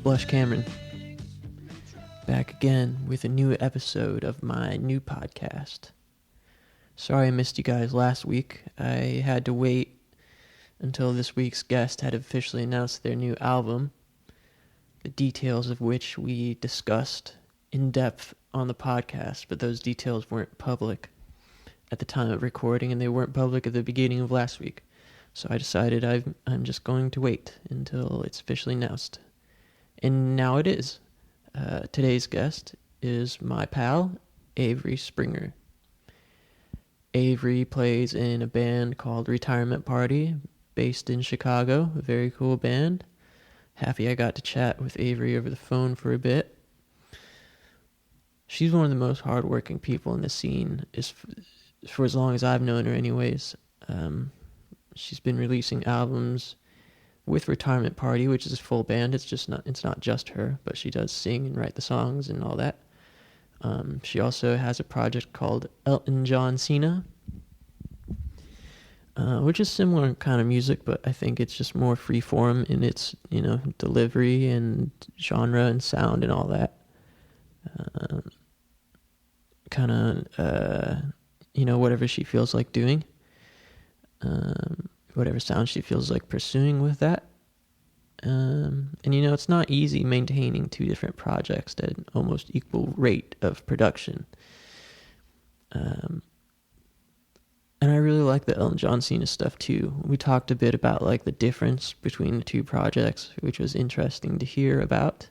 Blush Cameron, back again with a new episode of my new podcast. Sorry I missed you guys last week. I had to wait until this week's guest had officially announced their new album, the details of which we discussed in depth on the podcast, but those details weren't public at the time of recording, and they weren't public at the beginning of last week. So I decided I'm just going to wait until it's officially announced. And now it is. Today's guest is my pal, Avery Springer. Avery plays in a band called Retirement Party, based in Chicago, a very cool band. Happy I got to chat with Avery over the phone for a bit. She's one of the most hardworking people in the scene, for as long as I've known her anyways. She's been releasing albums with Retirement Party, which is a full band. It's not just her, but she does sing and write the songs and all that. She also has a project called Elton John Cena, which is similar kind of music, but I think it's just more freeform in its, delivery and genre and sound and all that. Whatever she feels like doing. Whatever sound she feels like pursuing with that. It's not easy maintaining two different projects at an almost equal rate of production. And I really like the Elton John Cena stuff too. We talked a bit about like the difference between the two projects, which was interesting to hear about.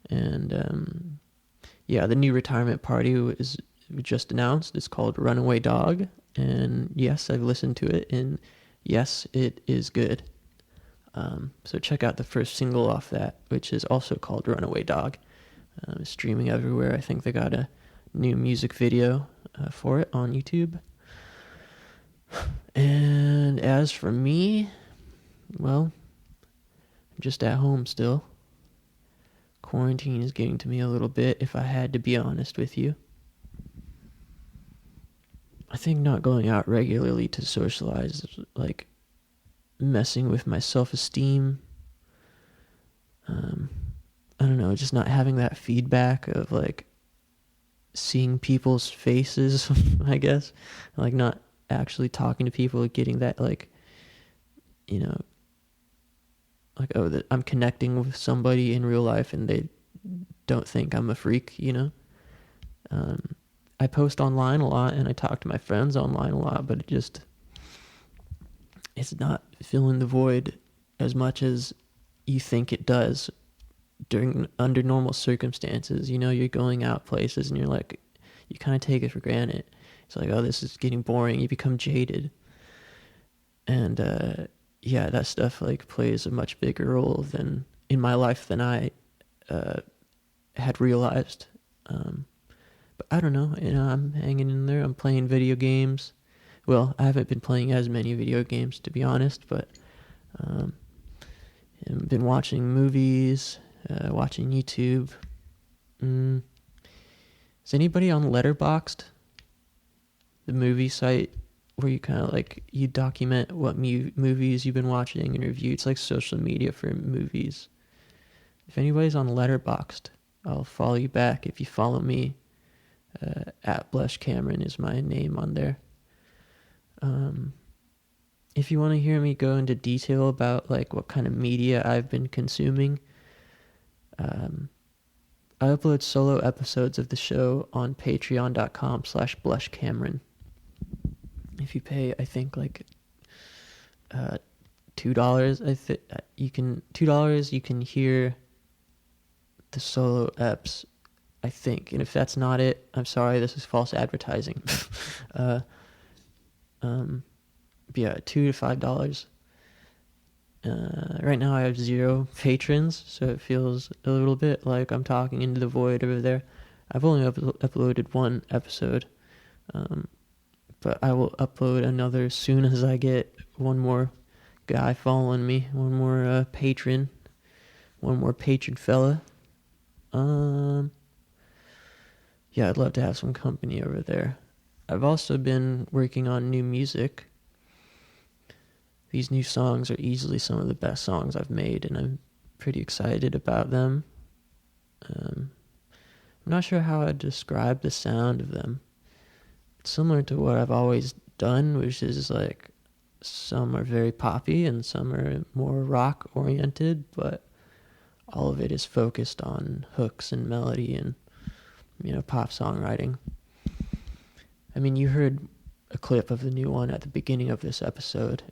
And the new Retirement Party was just announced. It's called Runaway Dog. And yes, I've listened to it, and yes, it is good. So check out the first single off that, which is also called Runaway Dog. Streaming everywhere. I think they got a new music video for it on YouTube. And as for me, well, I'm just at home still. Quarantine is getting to me a little bit, if I had to be honest with you. I think not going out regularly to socialize is like messing with my self-esteem. I don't know, just not having that feedback of like seeing people's faces, I guess. Like not actually talking to people, getting that that I'm connecting with somebody in real life and they don't think I'm a freak, I post online a lot and I talk to my friends online a lot, but it's not filling the void as much as you think it does under normal circumstances. You're going out places and you're like, you kind of take it for granted. It's like, oh, this is getting boring. You become jaded. And that stuff like plays a much bigger role in my life than I had realized. But I don't know, I'm hanging in there. I'm playing video games. Well, I haven't been playing as many video games, to be honest, but I've been watching movies, watching YouTube. Is anybody on Letterboxd? The movie site where you kind of you document what movies you've been watching and review. It's like social media for movies. If anybody's on Letterboxd, I'll follow you back if you follow me. At Blush Cameron is my name on there. If you want to hear me go into detail about what kind of media I've been consuming, I upload solo episodes of the show on patreon.com/blushcameron. If you pay, I think $2, you can hear the solo eps, I think. And if that's not it, I'm sorry, this is false advertising. $2 to $5. Right now I have 0 patrons, so it feels a little bit like I'm talking into the void over there. I've only uploaded one episode, but I will upload another as soon as I get one more guy following me, one more patron fella. I'd love to have some company over there. I've also been working on new music. These new songs are easily some of the best songs I've made, and pretty excited about them. I'm not sure how I'd describe the sound of them. It's similar to what I've always done, which is like some are very poppy and some are more rock oriented, but all of it is focused on hooks and melody and, pop songwriting. I mean, you heard a clip of the new one at the beginning of this episode.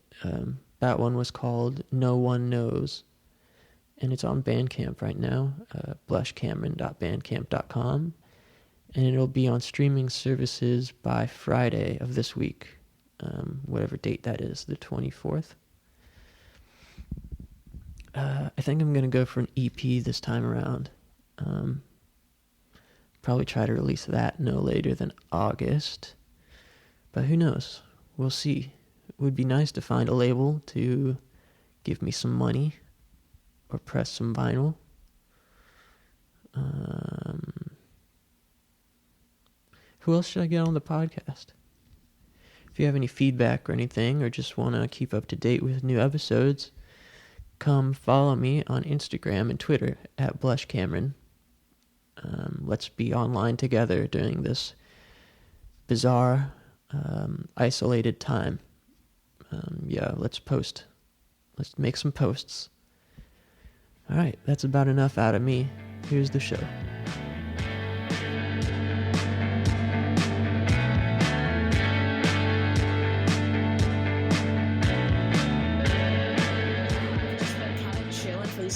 That one was called No One Knows, and it's on Bandcamp right now, blushcameron.bandcamp.com, and it'll be on streaming services by Friday of this week, whatever date that is, the 24th. I think I'm going to go for an EP this time around. Probably try to release that no later than August. But who knows? We'll see. It would be nice to find a label to give me some money or press some vinyl. Who else should I get on the podcast? If you have any feedback or anything, or just want to keep up to date with new episodes, come follow me on Instagram and Twitter at blushcameron. Let's be online together during this bizarre, isolated time. Let's post. Let's make some posts. All right, that's about enough out of me. Here's the show.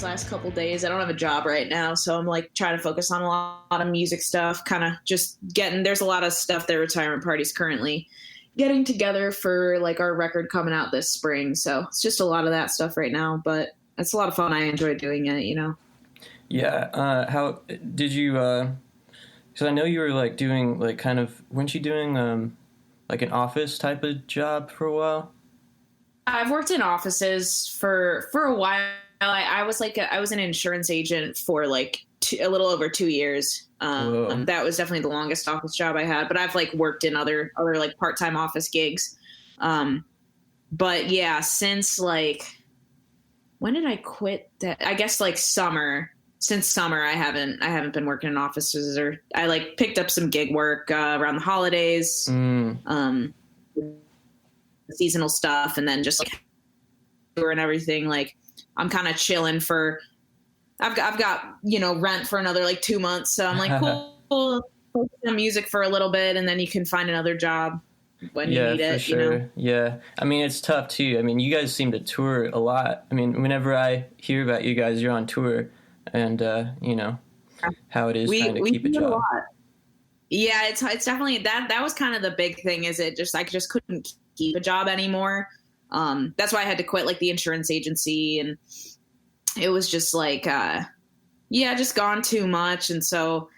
Last couple days. I don't have a job right now, so I'm like trying to focus on a lot of music stuff, kind of just there's a lot of stuff that retirement parties currently getting together for like our record coming out this spring, so it's just a lot of that stuff right now, but it's a lot of fun. I enjoy doing it, Yeah. How did you because I know you were like doing like kind of, weren't you doing like an office type of job for a while? I've worked in offices for a while. I was an insurance agent for like a little over 2 years. That was definitely the longest office job I had, but I've like worked in other like part-time office gigs. But yeah, since like, when did I quit that? I guess like summer. Since summer, I haven't been working in offices, or I like picked up some gig work around the holidays, seasonal stuff, and then just like tour and everything. Like, I'm kind of chilling for, I've got, rent for another like 2 months. So I'm like, cool, focus on music for a little bit, and then you can find another job when you need it. For sure. Yeah. I mean, it's tough too. I mean, you guys seem to tour a lot. I mean, whenever I hear about you guys, you're on tour, and how it is trying to keep a job. Yeah, it's definitely that was kind of the big thing, is I just couldn't keep a job anymore. That's why I had to quit like the insurance agency, and it was just like, just gone too much. And so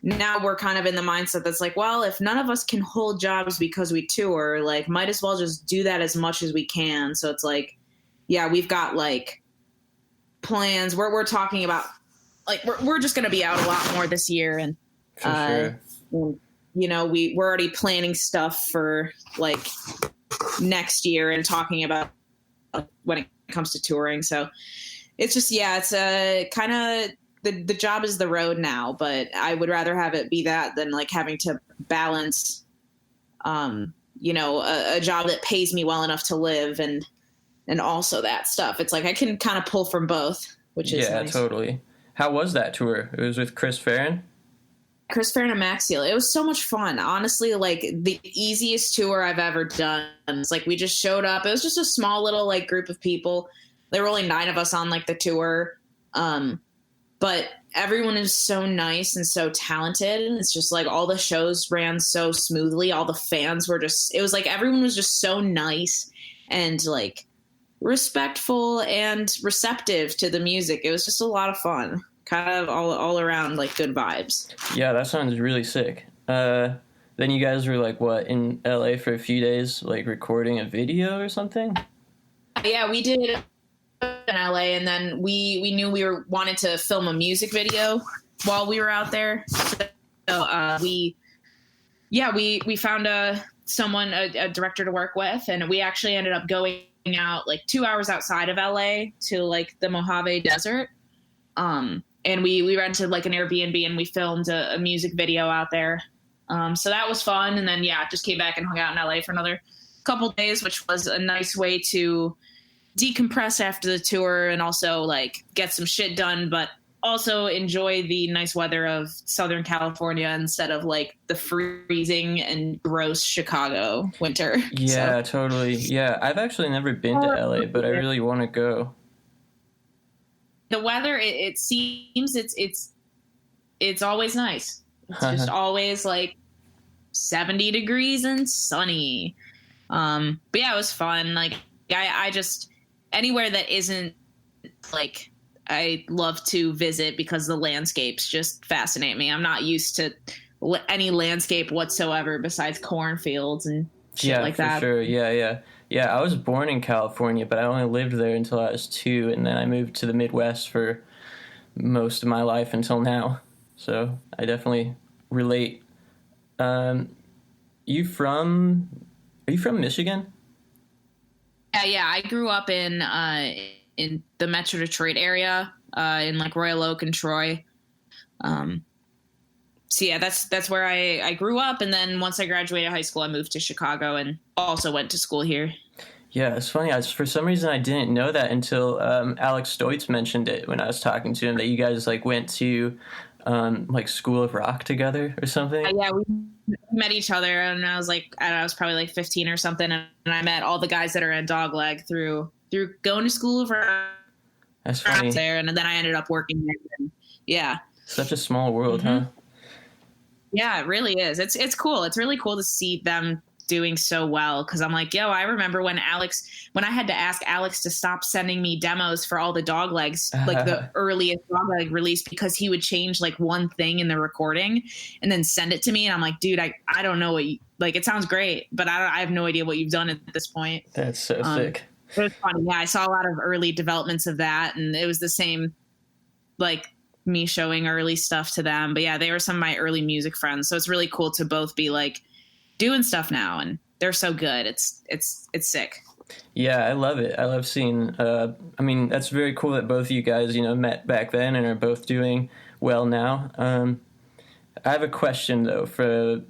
now we're kind of in the mindset that's like, well, if none of us can hold jobs because we tour, like, might as well just do that as much as we can. So it's like, yeah, we've got like plans. We're talking about like, we're just going to be out a lot more this year. And, for sure. We're already planning stuff for like next year and talking about when it comes to touring. So it's just, it's a kind of, the job is the road now, but I would rather have it be that than like having to balance, a job that pays me well enough to live and also that stuff. It's like I can kind of pull from both, which is nice. Totally. How was that tour? It was with Chris Farron? Chris Farron and Maxiel. It was so much fun. Honestly, like the easiest tour I've ever done. It's like we just showed up. It was just a small little like group of people. There were only 9 of us on like the tour. But everyone is so nice and so talented. And it's just like all the shows ran so smoothly. All the fans were it was like everyone was just so nice and like respectful and receptive to the music. It was just a lot of fun. Kind of all around like good vibes. Yeah, that sounds really sick. Then you guys were like what, in LA for a few days, like recording a video or something? Yeah, we did in LA, and then we knew we wanted to film a music video while we were out there. So we found a director to work with, and we actually ended up going out like 2 hours outside of LA to like the Mojave Desert. And we rented like an Airbnb and we filmed a music video out there. So that was fun. And then, yeah, just came back and hung out in LA for another couple days, which was a nice way to decompress after the tour and also like get some shit done, but also enjoy the nice weather of Southern California instead of like the freezing and gross Chicago winter. Yeah, so. Totally. Yeah, I've actually never been to LA, but I really want to go. The weather, it seems it's always nice. It's just always like 70 degrees and sunny. But yeah, it was fun. Like I just anywhere that isn't like I love to visit because the landscapes just fascinate me. I'm not used to any landscape whatsoever besides cornfields and shit like that. Yeah, for sure. Yeah, I was born in California, but I only lived there until I was 2, and then I moved to the Midwest for most of my life until now. So I definitely relate. Are you from Michigan? Yeah. I grew up in the Metro Detroit area, in like Royal Oak and Troy. So yeah, that's where I grew up. And then once I graduated high school, I moved to Chicago and also went to school here. Yeah, it's funny. For some reason, I didn't know that until Alex Stoitz mentioned it when I was talking to him, that you guys like went to like School of Rock together or something. Yeah, we met each other, and I was like, I was probably like 15 or something, and I met all the guys that are in Dogleg through going to School of Rock. That's funny. There, and then I ended up working there. And, yeah, such a small world, huh? Yeah, it really is. It's cool. It's really cool to see them doing so well, because I'm like, yo, I remember when I had to ask Alex to stop sending me demos for all the Doglegs, like the earliest Dogleg release, because he would change like one thing in the recording and then send it to me, and I'm like, dude, I don't know what like, it sounds great, but I have no idea what you've done at this point. That's so sick. It was funny. Yeah, I saw a lot of early developments of that, and it was the same, like me showing early stuff to them. But yeah, they were some of my early music friends, so it's really cool to both be like doing stuff now, and they're so good. It's sick. Yeah, I love it. I love seeing. I mean, that's very cool that both of you guys, met back then and are both doing well now. I have a question though for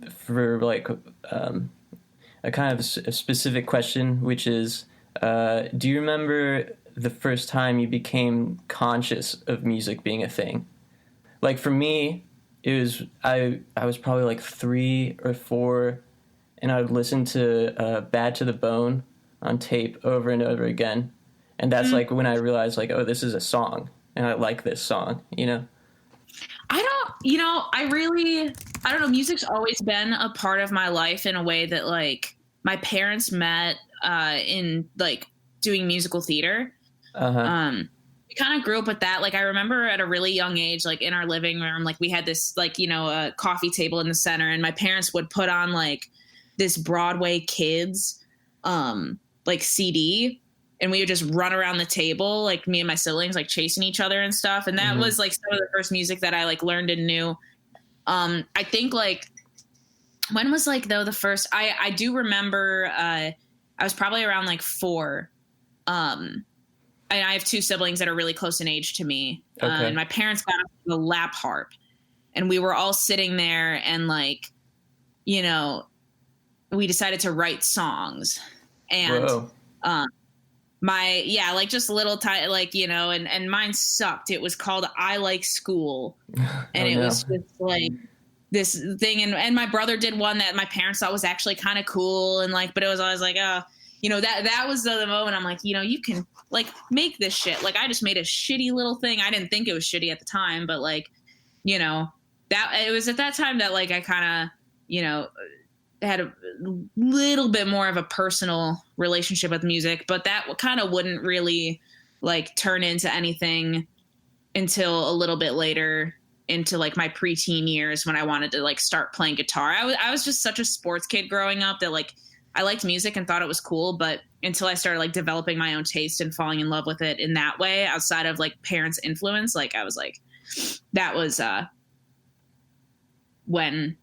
like a kind of a specific question, which is, do you remember the first time you became conscious of music being a thing? Like for me, it was I was probably like 3 or 4, and I would listen to Bad to the Bone on tape over and over again, and that's like when I realized like, oh, this is a song, and I like this song. I don't know. Music's always been a part of my life in a way that like my parents met in like doing musical theater. We kind of grew up with that. Like I remember at a really young age, like in our living room, like we had this like, a coffee table in the center, and my parents would put on like this Broadway Kids like CD, and we would just run around the table, like me and my siblings, like chasing each other and stuff. And that was like some of the first music that I like learned and knew. I think like, when was like though the first, I do remember I was probably around like 4. And I have 2 siblings that are really close in age to me. Okay. And my parents got the lap harp, and we were all sitting there, and like, we decided to write songs, and like just little tiny, like, and mine sucked. It was called I Like School. And was just like this thing. And my brother did one that my parents thought was actually kind of cool. And like, but it was always like, that was the moment I'm like, you can like make this shit. Like I just made a shitty little thing. I didn't think it was shitty at the time, but like, that it was at that time that like I kind of, had a little bit more of a personal relationship with music, but that kind of wouldn't really like turn into anything until a little bit later into like my preteen years, when I wanted to like start playing guitar. I was just such a sports kid growing up that like I liked music and thought it was cool, but until I started like developing my own taste and falling in love with it in that way, outside of like parents' influence, like I was like, that was when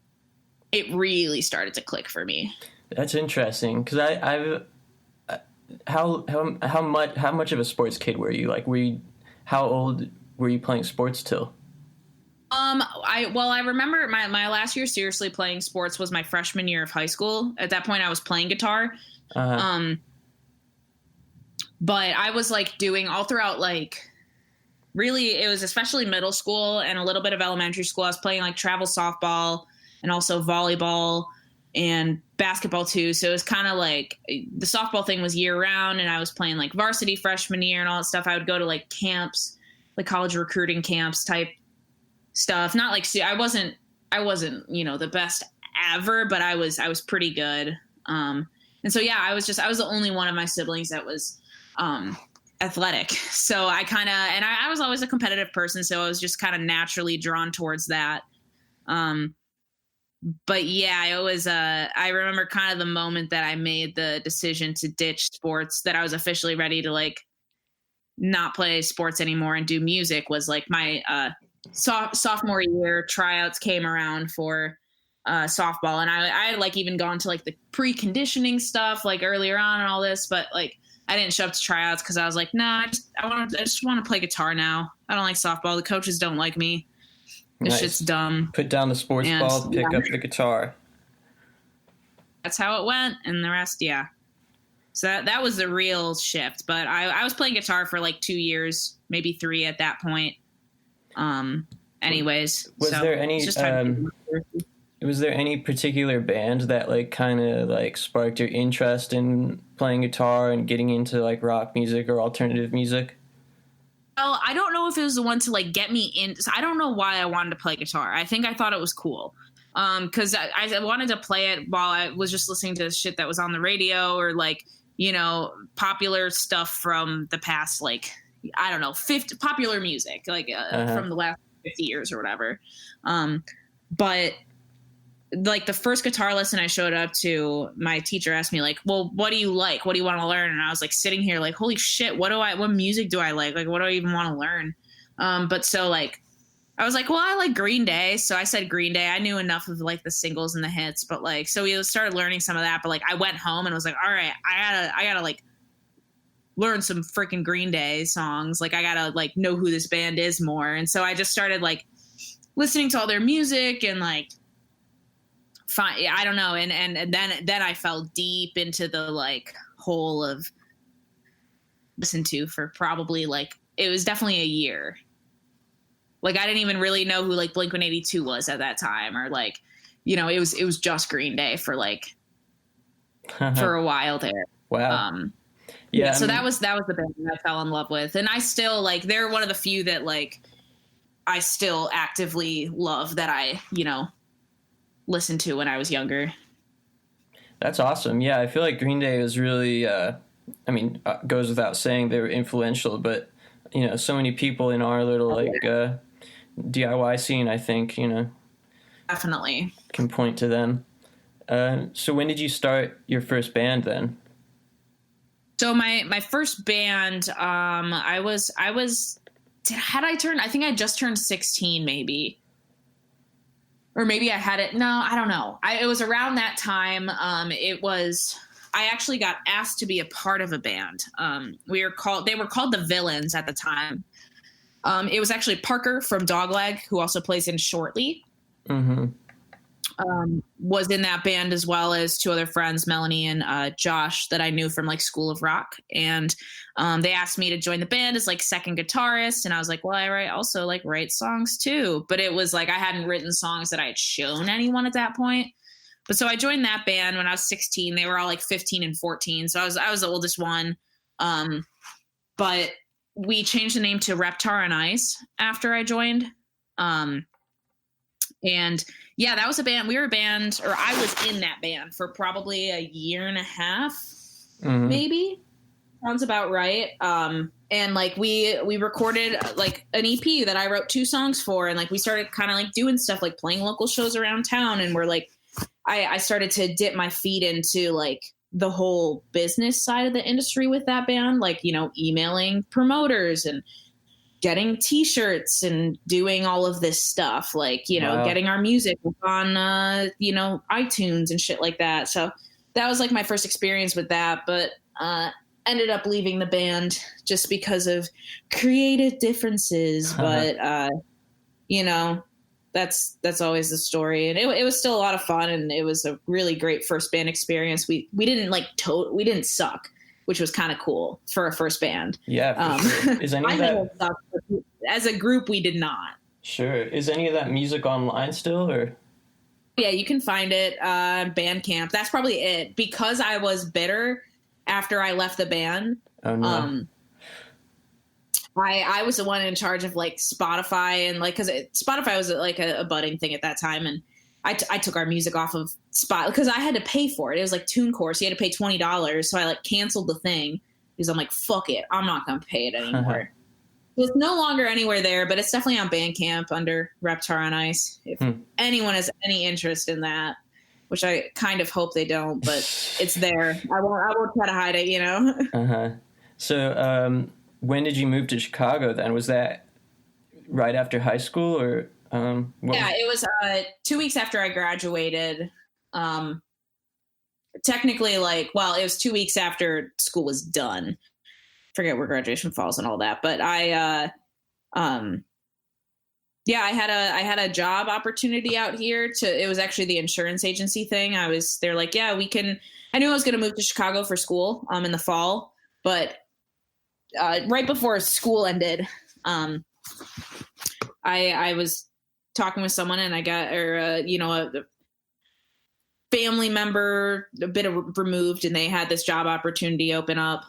it really started to click for me. That's interesting, because I've how much of a sports kid were you? Like, how old were you playing sports till? I remember my last year seriously playing sports was my freshman year of high school. At that point I was playing guitar. Uh-huh. But I was like doing all throughout, like, really, it was especially middle school and a little bit of elementary school. I was playing like travel softball and also volleyball and basketball too. So it was kind of like the softball thing was year round, and I was playing like varsity freshman year and all that stuff. I would go to like camps, like college recruiting camps type stuff. Not like, I wasn't, the best ever, but I was pretty good. And so, yeah, I was the only one of my siblings that was, athletic. So I kind of, and I was always a competitive person. So I was just kind of naturally drawn towards that. But yeah, I remember kind of the moment that I made the decision to ditch sports, that I was officially ready to like not play sports anymore and do music, was like my, sophomore year tryouts came around for, softball. And I had like even gone to like the preconditioning stuff like earlier on and all this, but like, I didn't show up to tryouts because I was like, nah, I just want to play guitar now. I don't like softball. The coaches don't like me. This Nice. shit's dumb. Put down the sports ball, pick up the guitar. That's how it went, and the rest, yeah. So that was the real shift. But I was playing guitar for like 2 years, maybe 3 at that point. Anyways. Was there any particular band that like kind of like sparked your interest in playing guitar and getting into like rock music or alternative music? Well, I don't know if it was the one to like get me in. I don't know why I wanted to play guitar. I think I thought it was cool. Cause I wanted to play it while I was just listening to shit that was on the radio or like, popular stuff from the past, like, I don't know, 50 popular music, like, from the last 50 years or whatever. But like the first guitar lesson I showed up to, my teacher asked me like, well, what do you like? What do you want to learn? And I was like sitting here like, holy shit, what music do I like? Like, what do I even want to learn? But so like, I was like, well, I like Green Day. So I said Green Day. I knew enough of like the singles and the hits, but like, so we started learning some of that, but like I went home and was like, all right, I gotta like learn some freaking Green Day songs. Like I gotta like know who this band is more. And so I just started like listening to all their music and like, I don't know. And then I fell deep into the like hole of listen to for probably like, it was definitely a year. Like I didn't even really know who like Blink-182 was at that time, or like, it was just Green Day for like, for a while there. Wow. Yeah. So that was the band that I fell in love with. And I still like, they're one of the few that like, I still actively love that I, listened to when I was younger. That's awesome. Yeah, I feel like Green Day was really, goes without saying they were influential, but, so many people in our little, DIY scene, I think, Definitely. can point to them. So when did you start your first band then? So my first band, I think I just turned 16 maybe. Or maybe I had it. No, I don't know. It was around that time. I actually got asked to be a part of a band. They were called the Villains at the time. It was actually Parker from Dogleg, who also plays in Shortly. Mm-hmm. Was in that band, as well as 2 other friends, Melanie and Josh, that I knew from like School of Rock. And they asked me to join the band as like second guitarist. And I was like, well, I write songs too. But it was like I hadn't written songs that I had shown anyone at that point. But so I joined that band when I was 16. They were all like 15 and 14. So I was the oldest one. But we changed the name to Reptar and Ice after I joined. And yeah, that was a band. We were a band, or I was in that band for probably a year and a half, maybe. Sounds about right. And like we recorded like an EP that I wrote 2 songs for, and like we started kind of like doing stuff like playing local shows around town, and we're like, I started to dip my feet into like the whole business side of the industry with that band, like, emailing promoters and getting t-shirts and doing all of this stuff, like, wow, getting our music on, iTunes and shit like that. So that was like my first experience with that. But, ended up leaving the band just because of creative differences. But, you know, that's always the story. And it was still a lot of fun, and it was a really great first band experience. We didn't we didn't suck, which was kind of cool for a first band. Yeah, for sure. Is any of that sucked, as a group, we did not. Sure. Is any of that music online still, or? Yeah, you can find it on Bandcamp. That's probably it. Because I was bitter after I left the band. Oh no. I was the one in charge of like Spotify, and like, cause Spotify was like a budding thing at that time. And I took our music off of Spot because I had to pay for it. It was like TuneCore. So you had to pay $20. So I like canceled the thing because I'm like, fuck it. I'm not going to pay it anymore. It's no longer anywhere there, but it's definitely on Bandcamp under Reptar on Ice. If anyone has any interest in that, which I kind of hope they don't, but it's there. I won't try to hide it, you know? So, when did you move to Chicago then? Was that right after high school, or? It was 2 weeks after I graduated. Technically, it was 2 weeks after school was done. Forget where graduation falls and all that, but I had a job opportunity out here. It was actually the insurance agency thing. They're like, yeah, we can. I knew I was going to move to Chicago for school in the fall, but right before school ended, I was talking with someone, and I got a family member a bit removed, and they had this job opportunity open up.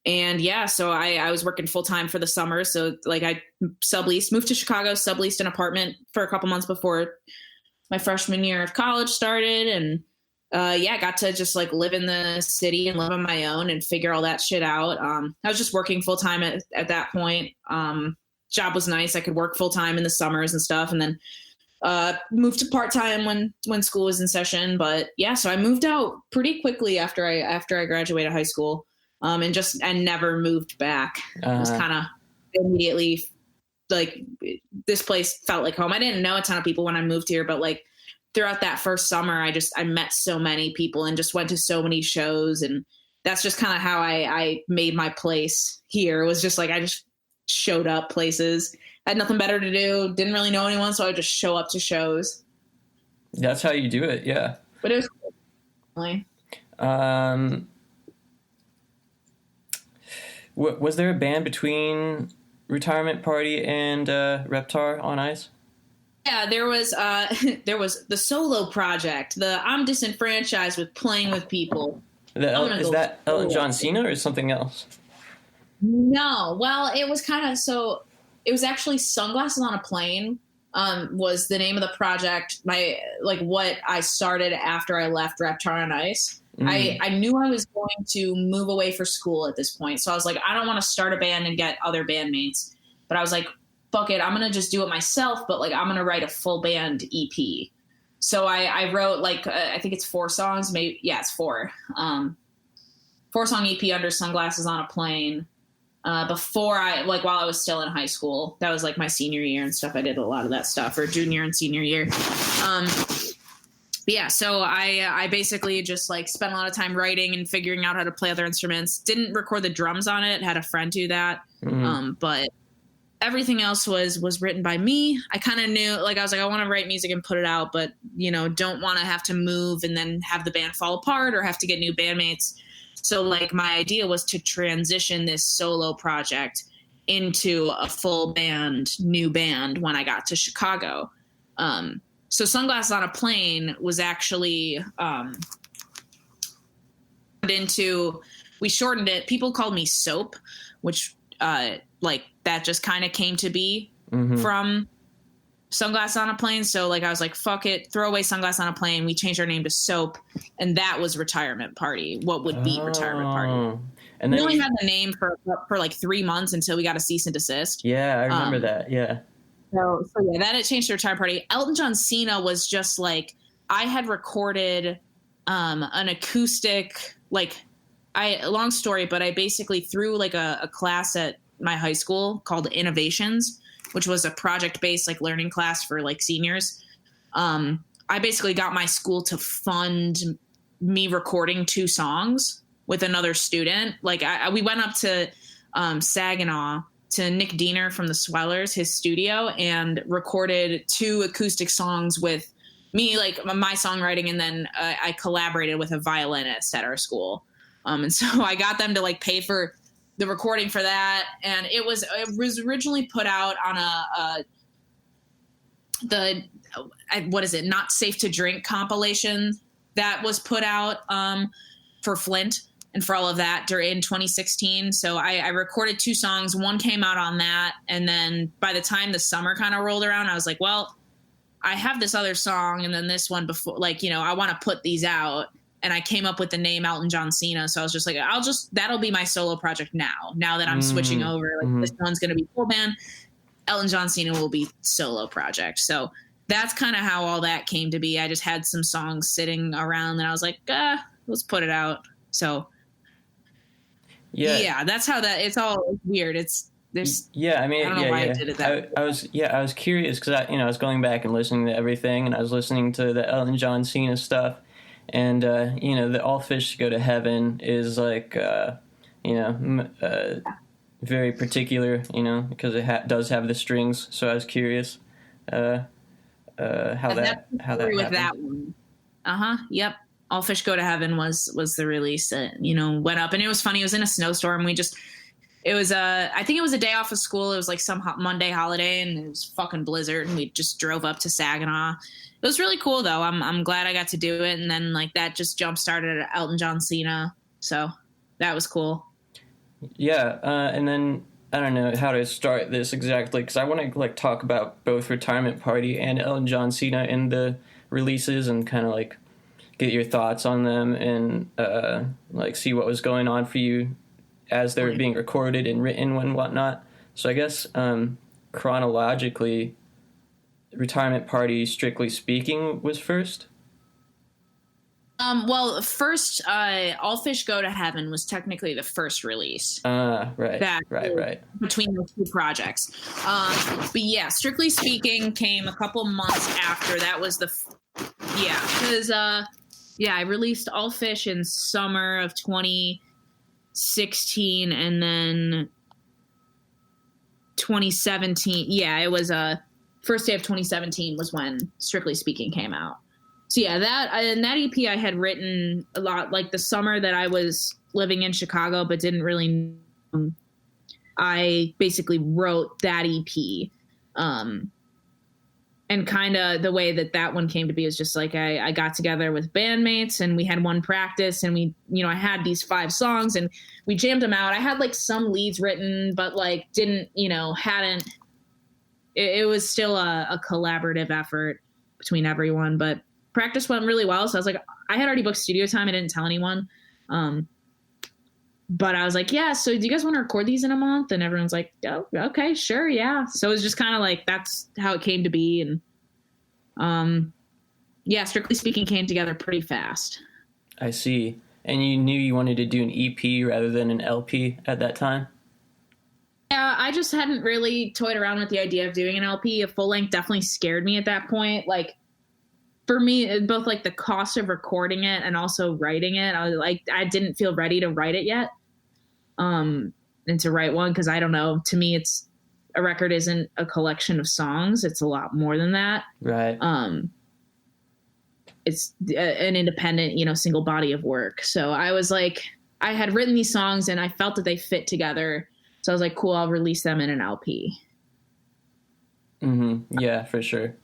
And yeah, so I was working full time for the summer. So like I moved to Chicago, subleased an apartment for a couple months before my freshman year of college started. And got to just like live in the city and live on my own and figure all that shit out. I was just working full time at that point. Job was nice. I could work full time in the summers and stuff. And then moved to part time when school was in session. But yeah, so I moved out pretty quickly after I graduated high school. And never moved back. It was kind of immediately like this place felt like home. I didn't know a ton of people when I moved here, but like throughout that first summer, I met so many people and just went to so many shows. And that's just kind of how I made my place here. It was just like, I just showed up places, had nothing better to do. Didn't really know anyone. So I would just show up to shows. That's how you do it. Yeah. But it was Was there a band between Retirement Party and Reptar on Ice? Yeah, there was the solo project. I'm disenfranchised with playing with people. Is that Elton John Cena or something else? No, well, it was it was actually Sunglasses on a Plane. Was the name of the project. What I started after I left Reptar on Ice. I knew I was going to move away for school at this point. So I was like, I don't want to start a band and get other bandmates. But I was like, fuck it, I'm going to just do it myself. But I'm going to write a full band EP. So I wrote I think it's 4 songs. Maybe, yeah, it's 4. 4-song EP under Sunglasses on a Plane. Before while I was still in high school. That was my senior year and stuff. I did a lot of that stuff, or junior and senior year. Yeah, so I basically just spent a lot of time writing and figuring out how to play other instruments. Didn't record the drums on it. Had a friend do that. But everything else was written by me. I kind of knew, I was like, I want to write music and put it out, but, don't want to have to move and then have the band fall apart or have to get new bandmates. So, my idea was to transition this solo project into a full band, new band when I got to Chicago. So Sunglasses on a Plane was actually we shortened it. People called me Soap, which that just kind of came to be from Sunglasses on a Plane. So I was like, fuck it, throw away Sunglasses on a Plane. We changed our name to Soap, and that was Retirement Party. What would be Retirement Party? And then we only had the name for 3 months until we got a cease and desist. Yeah, I remember that. Yeah. So yeah, then it changed to Retirement Party. Elton John Cena was just I had recorded an acoustic, long story, but I basically threw a class at my high school called Innovations, which was a project-based learning class for seniors. I basically got my school to fund me recording 2 songs with another student. Like we went up to Saginaw to Nick Diener from the Swellers, his studio, and recorded 2 acoustic songs with me, like my songwriting, and then I collaborated with a violinist at our school. And so I got them to like pay for the recording for that, and it was originally put out on what is it? Not Safe to Drink compilation that was put out for Flint and for all of that in 2016. So I recorded 2 songs. One came out on that, and then by the time the summer kind of rolled around, I was like, well, I have this other song, and then this one before, like, you know, I want to put these out. And I came up with the name Elton John Cena. So I was just like, that'll be my solo project now that I'm switching over. Like, this one's going to be full band. Elton John Cena will be solo project. So that's kind of how all that came to be. I just had some songs sitting around and I was like, let's put it out. So yeah, that's how it's all weird. I don't know why I did it that way. I was curious because I was going back and listening to everything, and I was listening to the Elton John Cena stuff. And, the All Fish Go to Heaven is like, very particular, because it does have the strings. So I was curious how that happened. With that one. Yep. All Fish Go to Heaven was the release that, went up. And it was funny. It was in a snowstorm. It was I think it was a day off of school. It was like some Monday holiday, and it was fucking blizzard. And we just drove up to Saginaw. It was really cool though. I'm glad I got to do it. And then like that just jump started Elton John Cena. So that was cool. Yeah. And then I don't know how to start this exactly, because I want to like talk about both Retirement Party and Elton John Cena in the releases and kind of like get your thoughts on them and like see what was going on for you as they were being recorded and written and whatnot. So I guess chronologically, Retirement Party, strictly speaking, was first. Well, first, All Fish Go to Heaven was technically the first release. Right. Between those 2 projects. But yeah, strictly speaking, came a couple months after. That was because I released All Fish in summer of 2016, and then 2017. Yeah, it was first day of 2017 was when Strictly Speaking came out. So yeah, that EP I had written a lot, like the summer that I was living in Chicago, but didn't really. I basically wrote that EP, and kind of the way that one came to be is just like I got together with bandmates and we had one practice, and we, I had these 5 songs and we jammed them out. I had like some leads written, but like didn't, hadn't. It was still a collaborative effort between everyone, but practice went really well. So I was like, I had already booked studio time. I didn't tell anyone. But I was like, yeah, so do you guys want to record these in a month? And everyone's like, oh, okay, sure. Yeah. So it was just kind of like, that's how it came to be. And Strictly Speaking came together pretty fast. I see. And you knew you wanted to do an EP rather than an LP at that time? Yeah, I just hadn't really toyed around with the idea of doing an LP. A full length definitely scared me at that point. Like, for me, both like the cost of recording it and also writing it, I didn't feel ready to write it yet. And to write one, because I don't know, to me, a record isn't a collection of songs. It's a lot more than that. Right. It's an independent, single body of work. So I was like, I had written these songs and I felt that they fit together. So I was like, cool, I'll release them in an LP. Mm-hmm. Yeah, for sure.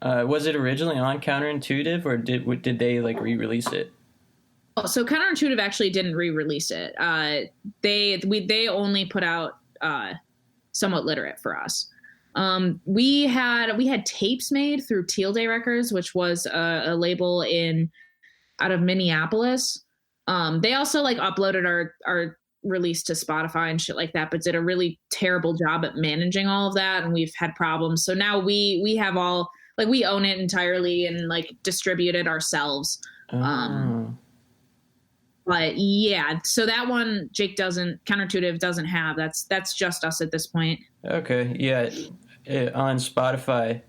Was it originally on Counterintuitive, or did they like re-release it? Oh, so Counterintuitive actually didn't re-release it. They only put out Somewhat Literate for us. We had tapes made through Teal Day Records, which was a label out of Minneapolis. They also like uploaded our release to Spotify and shit like that, but did a really terrible job at managing all of that, and we've had problems. So now we have all, like, we own it entirely and like distribute it ourselves. But yeah, so that one Counterintuitive doesn't have. That's just us at this point. Okay, yeah. On Spotify,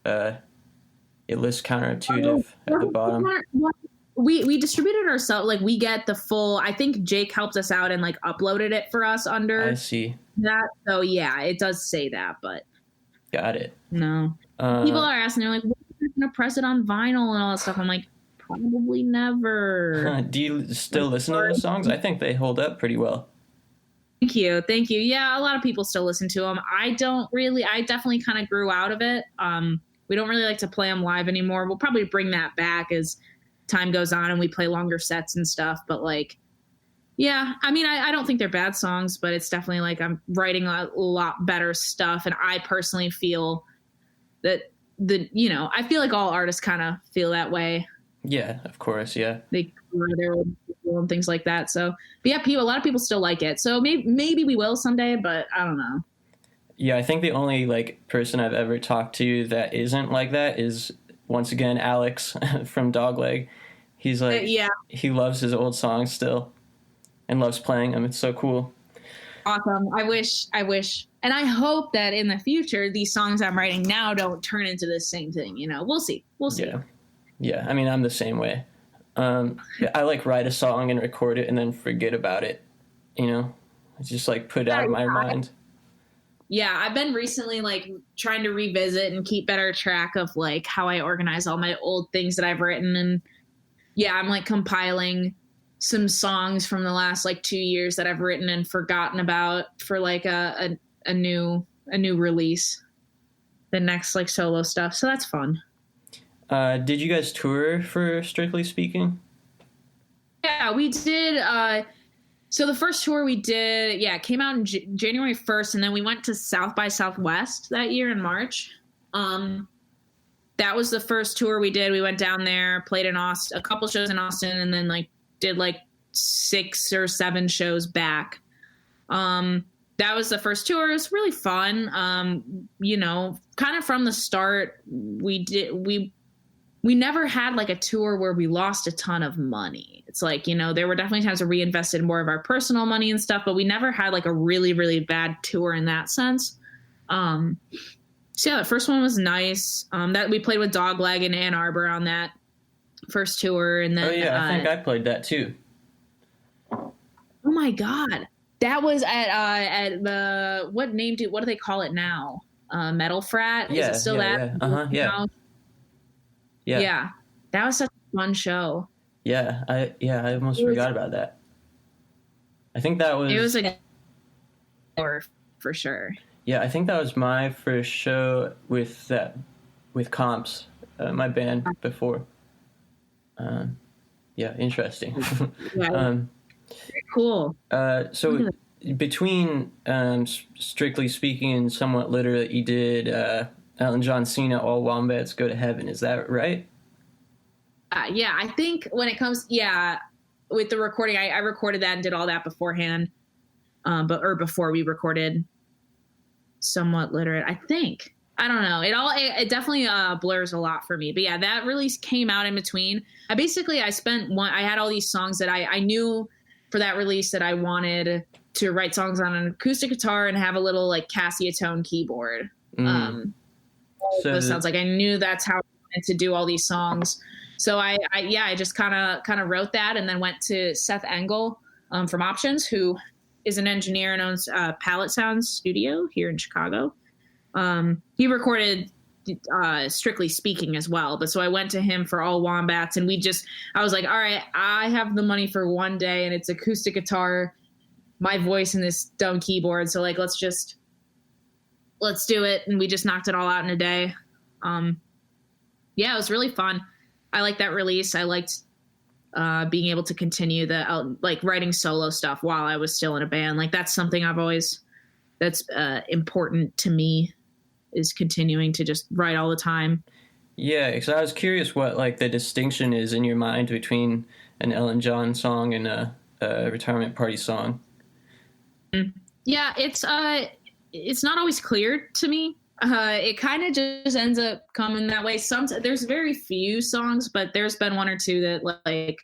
it lists Counterintuitive at the bottom. we distributed ourselves. Like we get the full. I think Jake helped us out and like uploaded it for us under I see. that. So yeah, it does say that, but Got it. no. People are asking, they're like, "When are you gonna press it on vinyl and all that stuff?" I'm like, probably never. Do you still listen to those songs? I think they hold up pretty well. Thank you. Yeah, a lot of people still listen to them. I don't really. I definitely kind of grew out of it. We don't really like to play them live anymore. We'll probably bring that back as time goes on and we play longer sets and stuff. But like, yeah, I mean, I don't think they're bad songs, but it's definitely like I'm writing a lot better stuff. And I personally feel that I feel like all artists kind of feel that way. Yeah, of course. Yeah. They cover their own people and things like that. So, but yeah, a lot of people still like it. So maybe we will someday, but I don't know. Yeah, I think the only like person I've ever talked to that isn't like that is once again Alex from Dogleg. He's like, he loves his old songs still and loves playing them. It's so cool. Awesome. I wish, and I hope that in the future these songs I'm writing now don't turn into the same thing. We'll see. Yeah. I mean, I'm the same way. I like write a song and record it and then forget about it. I just like put it out of my mind. Yeah, I've been recently like trying to revisit and keep better track of like how I organize all my old things that I've written. And yeah, I'm like compiling some songs from the last like 2 years that I've written and forgotten about for like a new release, the next like solo stuff. So that's fun. Did you guys tour for Strictly Speaking? Yeah, we did. So the first tour we did, it came out in January 1st, and then we went to South by Southwest that year in March. That was the first tour we did. We went down there, played in Austin, a couple shows in Austin, and then like did like 6 or 7 shows back. That was the first tour. It was really fun. Kind of from the start, we never had like a tour where we lost a ton of money. It's like, there were definitely times where we invested more of our personal money and stuff, but we never had like a really, really bad tour in that sense. So yeah, the first one was nice. That we played with Dogleg in Ann Arbor on that first tour. And then, I think I played that too. Oh my God. That was at the, what do they call it now? Metal Frat? Is it still that? Yeah. Yeah. That was such a fun show. Yeah. I almost forgot about that. I think that was... It was like for sure. Yeah, I think that was my first show with Comps, my band before. Interesting. Yeah. Very cool. So between Strictly Speaking and Somewhat Literate, you did Elton John Cena, All Wombats Go to Heaven. Is that right? Yeah, I think when it comes, with the recording, I recorded that and did all that beforehand, before we recorded Somewhat Literate, I think. I don't know. It definitely blurs a lot for me. But yeah, that release came out in between. I had all these songs that I knew for that release that I wanted to write songs on an acoustic guitar and have a little like Cassia tone keyboard. So sounds like I knew that's how I wanted to do all these songs. So I just kind of wrote that and then went to Seth Engel from Options, who is an engineer and owns Palette Sounds Studio here in Chicago. He recorded Strictly Speaking as well. But so I went to him for All Wombats, and I was like, all right, I have the money for one day and it's acoustic guitar, my voice, and this dumb keyboard. So like, let's do it. And we just knocked it all out in a day. It was really fun. I liked that release. I liked being able to continue like writing solo stuff while I was still in a band. Like that's something that's important to me, is continuing to just write all the time. Yeah, because I was curious what like the distinction is in your mind between an Elton John song and a retirement party song. Yeah, it's not always clear to me. It kind of just ends up coming that way. There's very few songs, but there's been one or two that like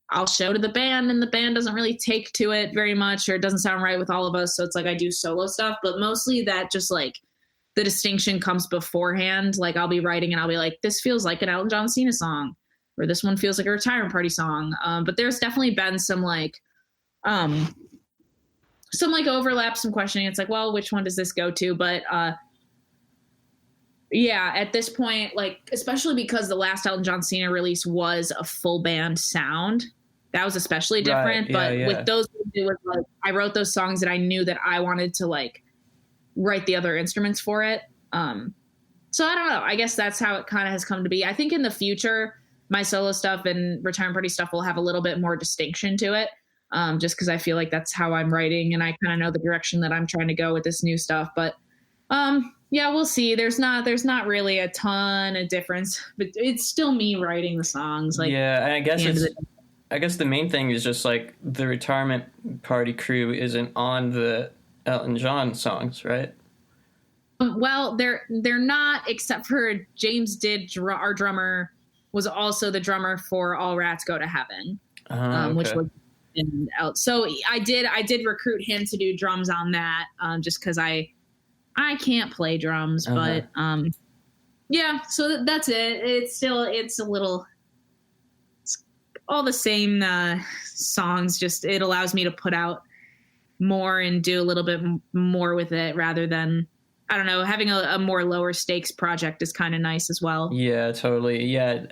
I'll show to the band and the band doesn't really take to it very much, or it doesn't sound right with all of us. So it's like I do solo stuff, but mostly that just like the distinction comes beforehand. Like I'll be writing and I'll be like, this feels like an Elton John Cena song. or this one feels like a retirement party song. But there's definitely been some like overlap, some questioning. It's like, well, which one does this go to? But yeah, at this point, like, especially because the last Elton John Cena release was a full band sound, that was especially different. Right. But with those, it was like, I wrote those songs that I knew that I wanted to like write the other instruments for it. So I don't know. I guess that's how it kind of has come to be. I think in the future, my solo stuff and retirement party stuff will have a little bit more distinction to it. Just because I feel like that's how I'm writing and I kind of know the direction that I'm trying to go with this new stuff. But yeah, we'll see. There's not really a ton of difference, but it's still me writing the songs. Like, yeah, and I guess the main thing is just like the retirement party crew isn't on the Elton John songs, right? Well, they're not, except for James our drummer was also the drummer for All Rats Go to Heaven, Okay. which was out. So I did recruit him to do drums on that, just because I can't play drums, but yeah. So that's it. It's all the same songs. Just it allows me to put out more and do a little bit more with it rather than, I don't know, having a more lower stakes project is kind of nice as well. Yeah, totally. Yeah,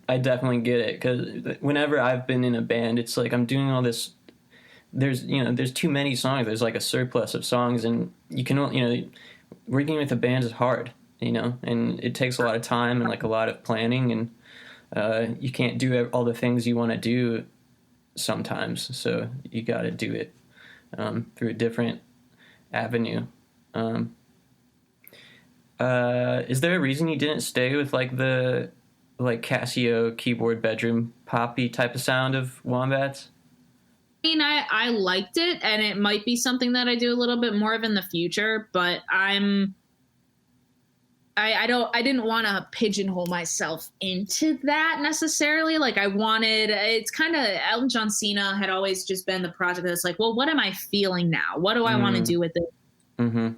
I definitely get it, because whenever I've been in a band, it's like I'm doing all this. There's too many songs. There's like a surplus of songs, and you can working with a band is hard, and it takes a lot of time and like a lot of planning, and you can't do all the things you want to do sometimes. So you got to do it through a different avenue. Is there a reason you didn't stay with like the Casio keyboard bedroom poppy type of sound of Wombats? I mean, I liked it, and it might be something that I do a little bit more of in the future, but I didn't want to pigeonhole myself into that necessarily. Like it's kind of, Elton John Cena had always just been the project that's like, well, what am I feeling now? What do I want to do with it? Mm-hmm.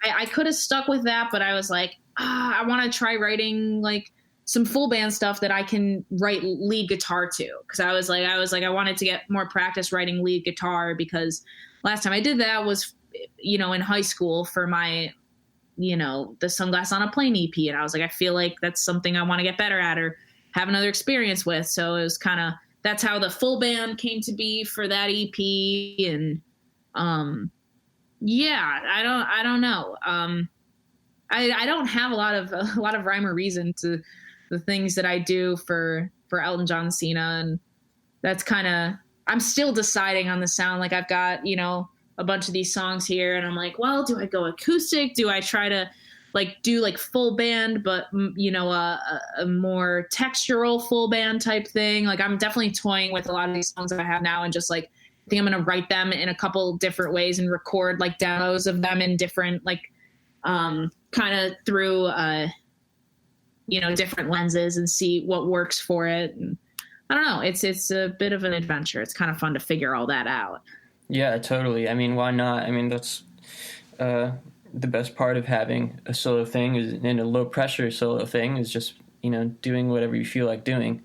I could have stuck with that, but I was like, I want to try writing like some full band stuff that I can write lead guitar to. Cause I was like, I wanted to get more practice writing lead guitar, because last time I did that was, in high school for my, the Sunglass on a Plane EP. And I was like, I feel like that's something I want to get better at or have another experience with. So it was that's how the full band came to be for that EP. And, yeah, I don't know. I don't have a lot of rhyme or reason to the things that I do for Elton John Cena, and that's I'm still deciding on the sound. Like I've got a bunch of these songs here, and I'm like, well, do I go acoustic? Do I try to like do like full band, but a more textural full band type thing? Like I'm definitely toying with a lot of these songs that I have now, and just like I think I'm going to write them in a couple different ways and record like demos of them in different like kind of through different lenses and see what works for it. And I don't know, it's a bit of an adventure. It's kind of fun to figure all that out. Yeah, totally. I mean, why not? I mean, that's the best part of having a solo thing and a low pressure solo thing is just doing whatever you feel like doing.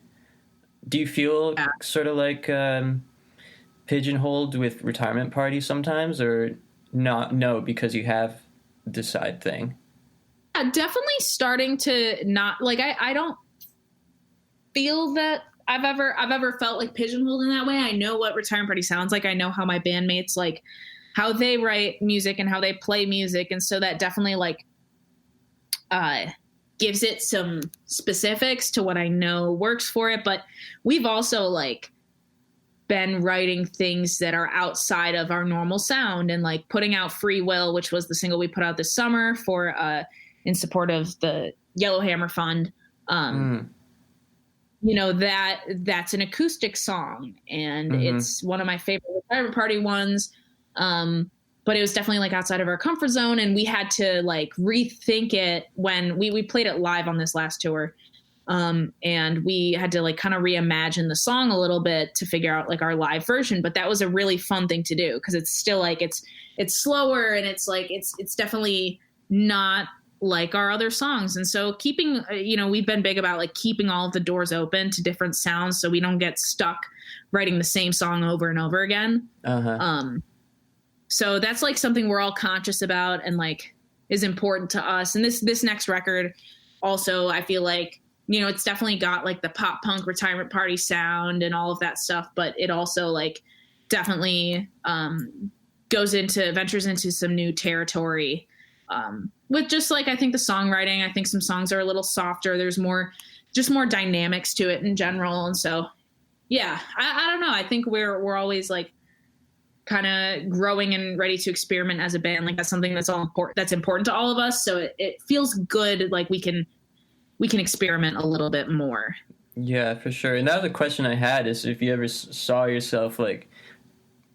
Do you feel sort of like pigeonholed with retirement parties sometimes, or not? No, because you have this side thing. Yeah, definitely starting to not like, I don't feel that I've ever felt like pigeonholed in that way. I know what retirement party sounds like. I know how my bandmates, like how they write music and how they play music. And so that definitely like gives it some specifics to what I know works for it. But we've also like been writing things that are outside of our normal sound, and like putting out Free Will, which was the single we put out this summer for in support of the Yellowhammer Fund. That's an acoustic song, and it's one of my favorite retirement party ones. But it was definitely like outside of our comfort zone, and we had to like rethink it when we played it live on this last tour. And we had to like kind of reimagine the song a little bit to figure out like our live version. But that was a really fun thing to do, because it's still like it's slower, and it's like it's definitely not like our other songs. And so keeping, we've been big about like keeping all of the doors open to different sounds so we don't get stuck writing the same song over and over again. So that's like something we're all conscious about and like is important to us. And this next record also, I feel like, it's definitely got like the pop punk retirement party sound and all of that stuff, but it also like definitely ventures into some new territory with just like, I think the songwriting, I think some songs are a little softer. There's more dynamics to it in general. And so, yeah, I don't know. I think we're always like kind of growing and ready to experiment as a band. Like that's something that's important to all of us. So it feels good. Like we can experiment a little bit more. Yeah, for sure. And that was a question I had, is if you ever saw yourself like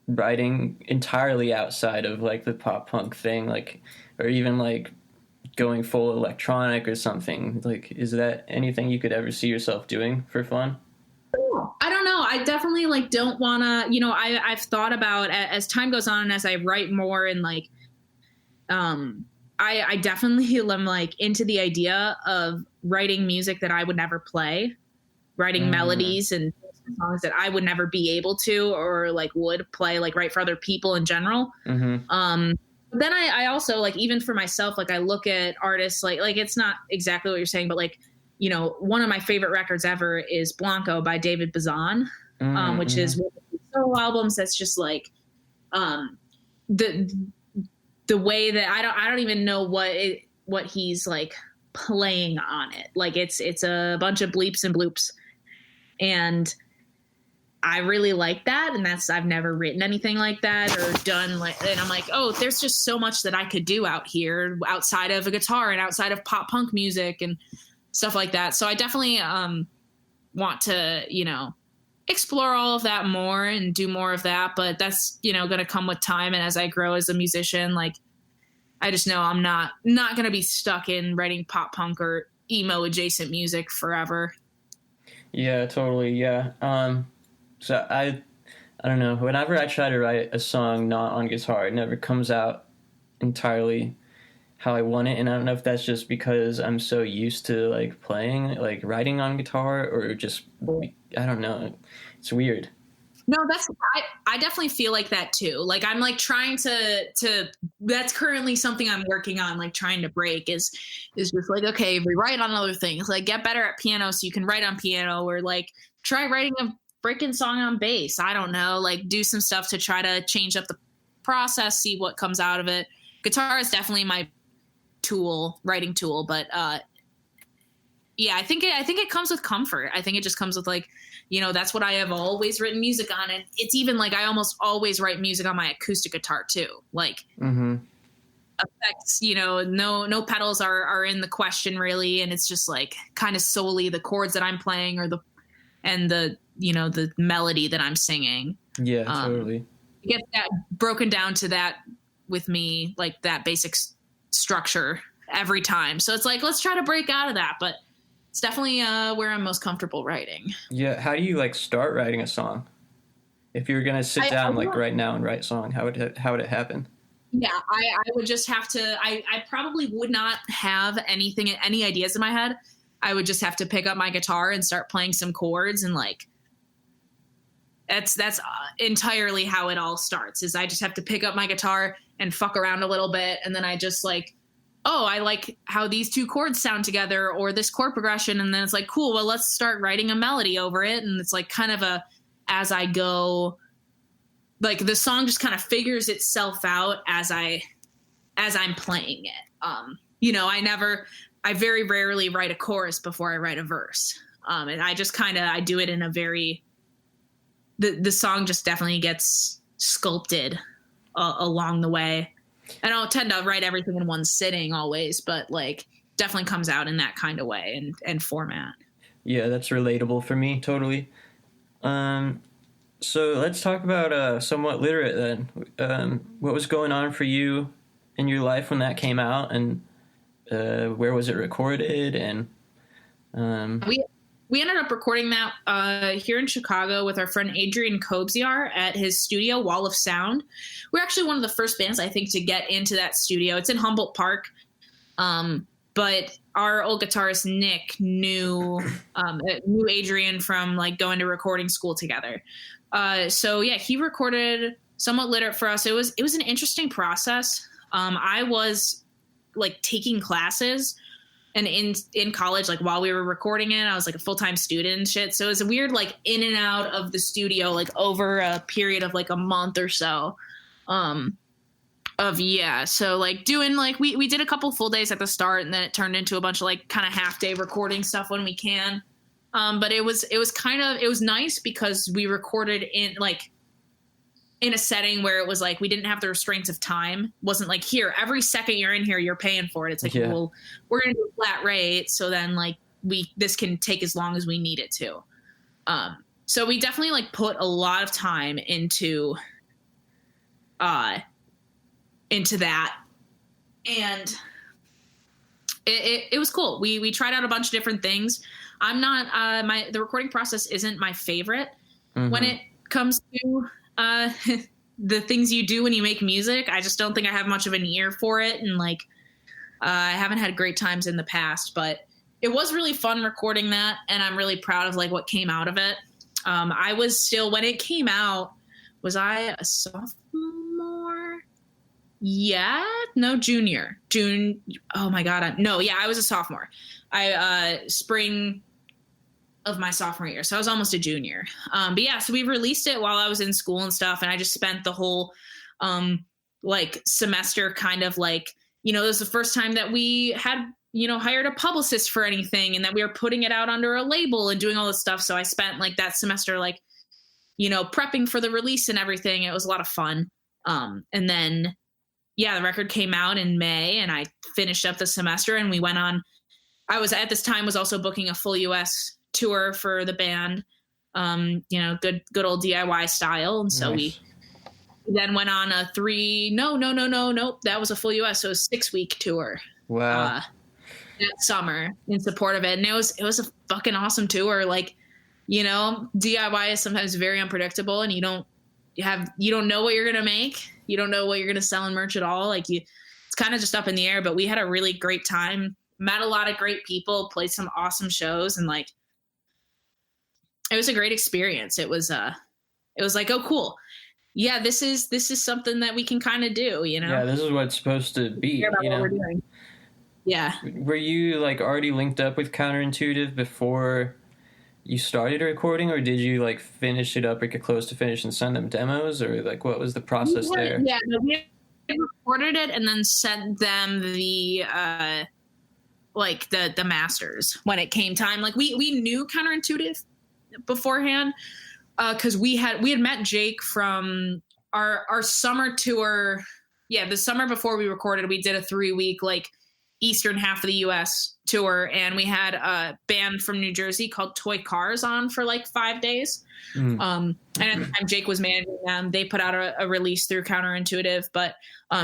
writing entirely outside of like the pop punk thing, like, or even like going full electronic or something. Like, is that anything you could ever see yourself doing for fun? I don't know. I definitely like don't want to, I've thought about as time goes on and as I write more and like, I definitely am like into the idea of writing music that I would never play, writing melodies and songs that I would never be able to, or like would play, like write for other people in general. Then I also like, even for myself, like I look at artists like it's not exactly what you're saying, but like, one of my favorite records ever is Blanco by David Bazan, which is one of the solo albums that's just like the way that I don't even know what he's like playing on it. Like it's a bunch of bleeps and bloops, and I really like that. And I've never written anything like that or done like, and I'm like, oh, there's just so much that I could do out here outside of a guitar and outside of pop punk music and stuff like that. So I definitely want to, explore all of that more and do more of that. But that's, going to come with time. And as I grow as a musician, like, I just know I'm not going to be stuck in writing pop punk or emo adjacent music forever. Yeah, totally. Yeah. So I don't know. Whenever I try to write a song not on guitar, it never comes out entirely how I want it. And I don't know if that's just because I'm so used to like playing, like writing on guitar, or just, I don't know. It's weird. No, I definitely feel like that too. Like I'm like trying to that's currently something I'm working on, like trying to break is just like, okay, rewrite on other things, like get better at piano so you can write on piano, or like try writing a freaking song on bass. I don't know, like do some stuff to try to change up the process, see what comes out of it. Guitar is definitely my writing tool, but yeah, I think it comes with comfort. I think it just comes with like, that's what I have always written music on. And it's even like I almost always write music on my acoustic guitar too. Like effects, no pedals are in the question really. And it's just like kind of solely the chords that I'm playing or the melody that I'm singing. Yeah, totally. Get that broken down to that with me, like that basic structure every time. So it's like, let's try to break out of that. But it's definitely where I'm most comfortable writing. Yeah. How do you like start writing a song? If you were going to sit down like right now and write a song, how would it happen? Yeah, I would just have to, I probably would not have any ideas in my head. I would just have to pick up my guitar and start playing some chords, and like, that's entirely how it all starts, is I just have to pick up my guitar and fuck around a little bit. And then I just like, oh, I like how these two chords sound together, or this chord progression. And then it's like, cool, well, let's start writing a melody over it. And it's like kind of as I go, like the song just kind of figures itself out as I'm playing it. I very rarely write a chorus before I write a verse. And I just I do it in a very, the song just definitely gets sculpted along the way. I don't tend to write everything in one sitting always, but like definitely comes out in that kind of way and format. Yeah, that's relatable for me. Totally. So let's talk about Somewhat Literate then. What was going on for you in your life when that came out, and where was it recorded? And we ended up recording that here in Chicago with our friend Adrian Kobziar at his studio, Wall of Sound. We're actually one of the first bands, I think, to get into that studio. It's in Humboldt Park. but our old guitarist Nick knew Adrian from like going to recording school together. So yeah, he recorded somewhat lit for us. It was an interesting process. I was like taking classes, and in college, like while we were recording it, I was like a full-time student and shit. So it was a weird like in and out of the studio like over a period of like a month or so. So like doing like we did a couple full days at the start, and then it turned into a bunch of like kind of half day recording stuff when we can. But it was nice because we recorded in a setting where it was like we didn't have the restraints of time. It wasn't like, here, every second you're in here, you're paying for it. It's like, well, we're gonna do a flat rate, so then like this can take as long as we need it to. So we definitely like put a lot of time into that, and it was cool. We tried out a bunch of different things. I'm not the recording process isn't my favorite when it comes to the things you do when you make music. I just don't think I have much of an ear for it, and like I haven't had great times in the past, but it was really fun recording that, and I'm really proud of like what came out of it. I was still, when it came out, was I a sophomore? Yeah, no, junior. Oh my God. I was a sophomore. Spring of my sophomore year. So I was almost a junior. But yeah, so we released it while I was in school and stuff. And I just spent the whole, like semester kind of like, it was the first time that we had, hired a publicist for anything, and that we were putting it out under a label and doing all this stuff. So I spent like that semester, like, prepping for the release and everything. It was a lot of fun. And then, yeah, the record came out in May, and I finished up the semester, and we went on. I was at this time was also booking a full US tour for the band, good old DIY style. And so Nice. we then went on a that was a full US. So a 6-week tour. Wow. That summer in support of it. And it was a fucking awesome tour. Like, DIY is sometimes very unpredictable, and you don't know what you're going to make. You don't know what you're going to sell in merch at all. Like it's kind of just up in the air, but we had a really great time, met a lot of great people, played some awesome shows, and like, it was a great experience. It was like, oh, cool. Yeah, this is something that we can kind of do, Yeah, this is what it's supposed to be, What we're doing. Yeah. Were you like already linked up with Counterintuitive before you started recording, or did you like finish it up or get close to finish and send them demos, or like what was the process there? Yeah, we recorded it and then sent them the the masters when it came time. Like we knew Counterintuitive beforehand, because we had met Jake from our summer tour. Yeah, the summer before we recorded, we did a 3-week like eastern half of the US tour, and we had a band from New Jersey called Toy Cars on for like 5 days. And at the time Jake was managing them. They put out a release through Counterintuitive, but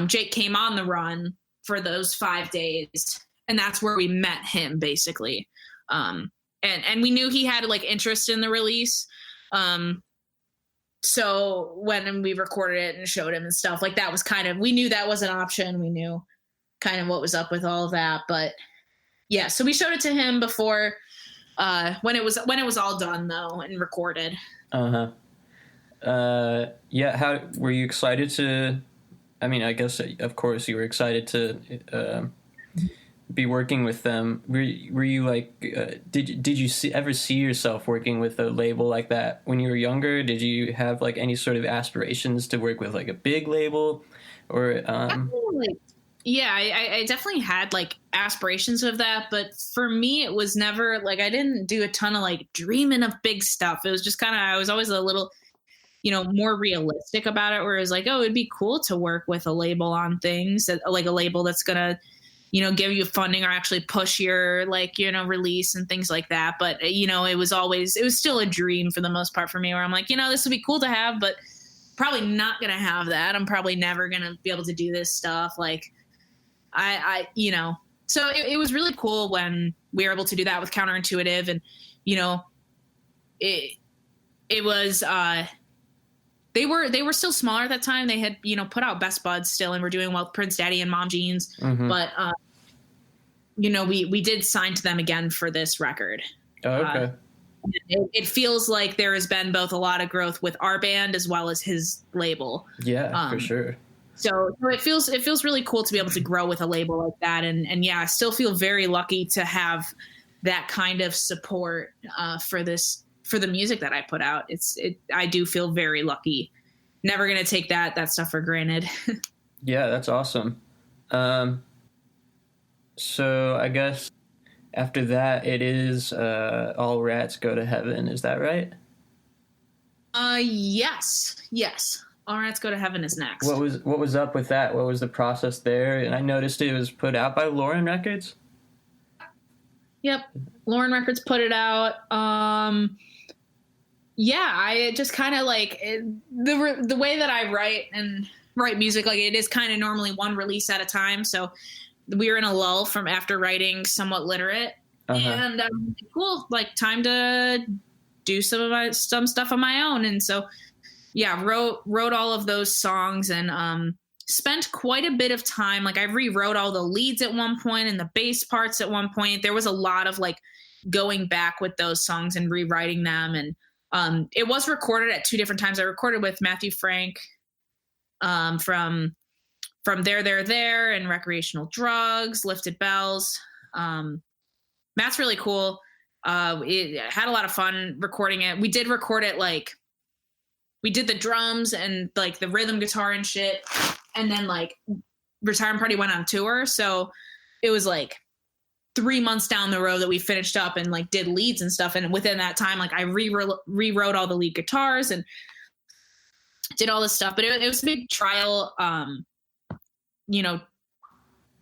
Jake came on the run for those 5 days, and that's where we met him basically. And we knew he had like interest in the release. So when we recorded it and showed him and stuff, like that was kind of, we knew that was an option. We knew kind of what was up with all of that, but yeah, so we showed it to him before, when it was all done though and recorded. Yeah. How were you excited to, I mean, I guess of course you were excited to, be working with them. Were you like, did you ever see yourself working with a label like that when you were younger? Did you have like any sort of aspirations to work with like a big label, or Yeah, I definitely had like aspirations of that, but for me it was never like, I didn't do a ton of like dreaming of big stuff. It was just kind of, I was always a little, more realistic about it, where it was like, oh, it'd be cool to work with a label on things, like a label that's gonna give you funding or actually push your release and things like that. But it was still a dream for the most part for me, where I'm like, this would be cool to have, but probably not gonna have that. I'm probably never gonna be able to do this stuff. Like so it was really cool when we were able to do that with Counterintuitive. And it was they were still smaller at that time. They had put out Best Buds still, and were doing well with Prince Daddy and Mom Jeans. Mm-hmm. But we did sign to them again for this record. Oh, okay. It feels like there has been both a lot of growth with our band as well as his label. Yeah, for sure. So it feels really cool to be able to grow with a label like that. And yeah, I still feel very lucky to have that kind of support for the music that I put out. I do feel very lucky. Never going to take that stuff for granted. Yeah, that's awesome. So I guess after that, it is All Rats Go to Heaven. Is that right? Yes. All Rats Go to Heaven is next. What was up with that? What was the process there? And I noticed it was put out by Lauren Records. Yep, Lauren Records put it out. Yeah, I just kind of like the way that I write music. Like, it is kind of normally one release at a time. So we were in a lull from after writing Somewhat Literate, and cool, like time to do some stuff on my own. And so, yeah, wrote all of those songs and spent quite a bit of time. Like, I rewrote all the leads at one point and the bass parts at one point. There was a lot of like going back with those songs and rewriting them. And it was recorded at two different times. I recorded with Matthew Frank from There and Recreational Drugs, Lifted Bells. Matt's really cool. It had a lot of fun recording it. We did record it like, we did the drums and like the rhythm guitar and shit. And then like Retirement Party went on tour. So it was like 3 months down the road that we finished up and like did leads and stuff. And within that time, like I rewrote all the lead guitars and did all this stuff. But it was a big trial,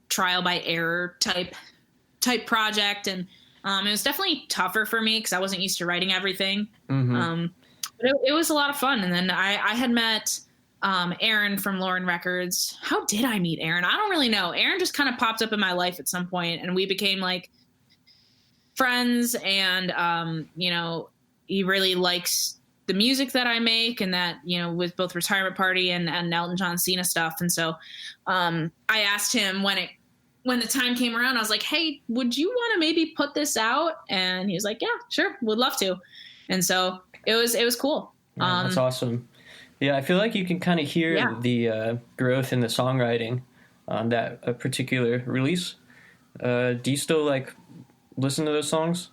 trial by error type project. And it was definitely tougher for me because I wasn't used to writing everything. Mm-hmm. But it was a lot of fun. And then I had met Aaron from Lauren Records. How did I meet Aaron? I don't really know. Aaron just kind of popped up in my life at some point, and we became like friends. And he really likes the music that I make, and that with both Retirement Party and Elton John Cena stuff. And so I asked him when the time came around. I was like, "Hey, would you want to maybe put this out?" And he was like, "Yeah, sure, would love to." And so it was cool. Yeah, that's awesome. Yeah, I feel like you can kind of hear the growth in the songwriting on that particular release. Do you still like listen to those songs?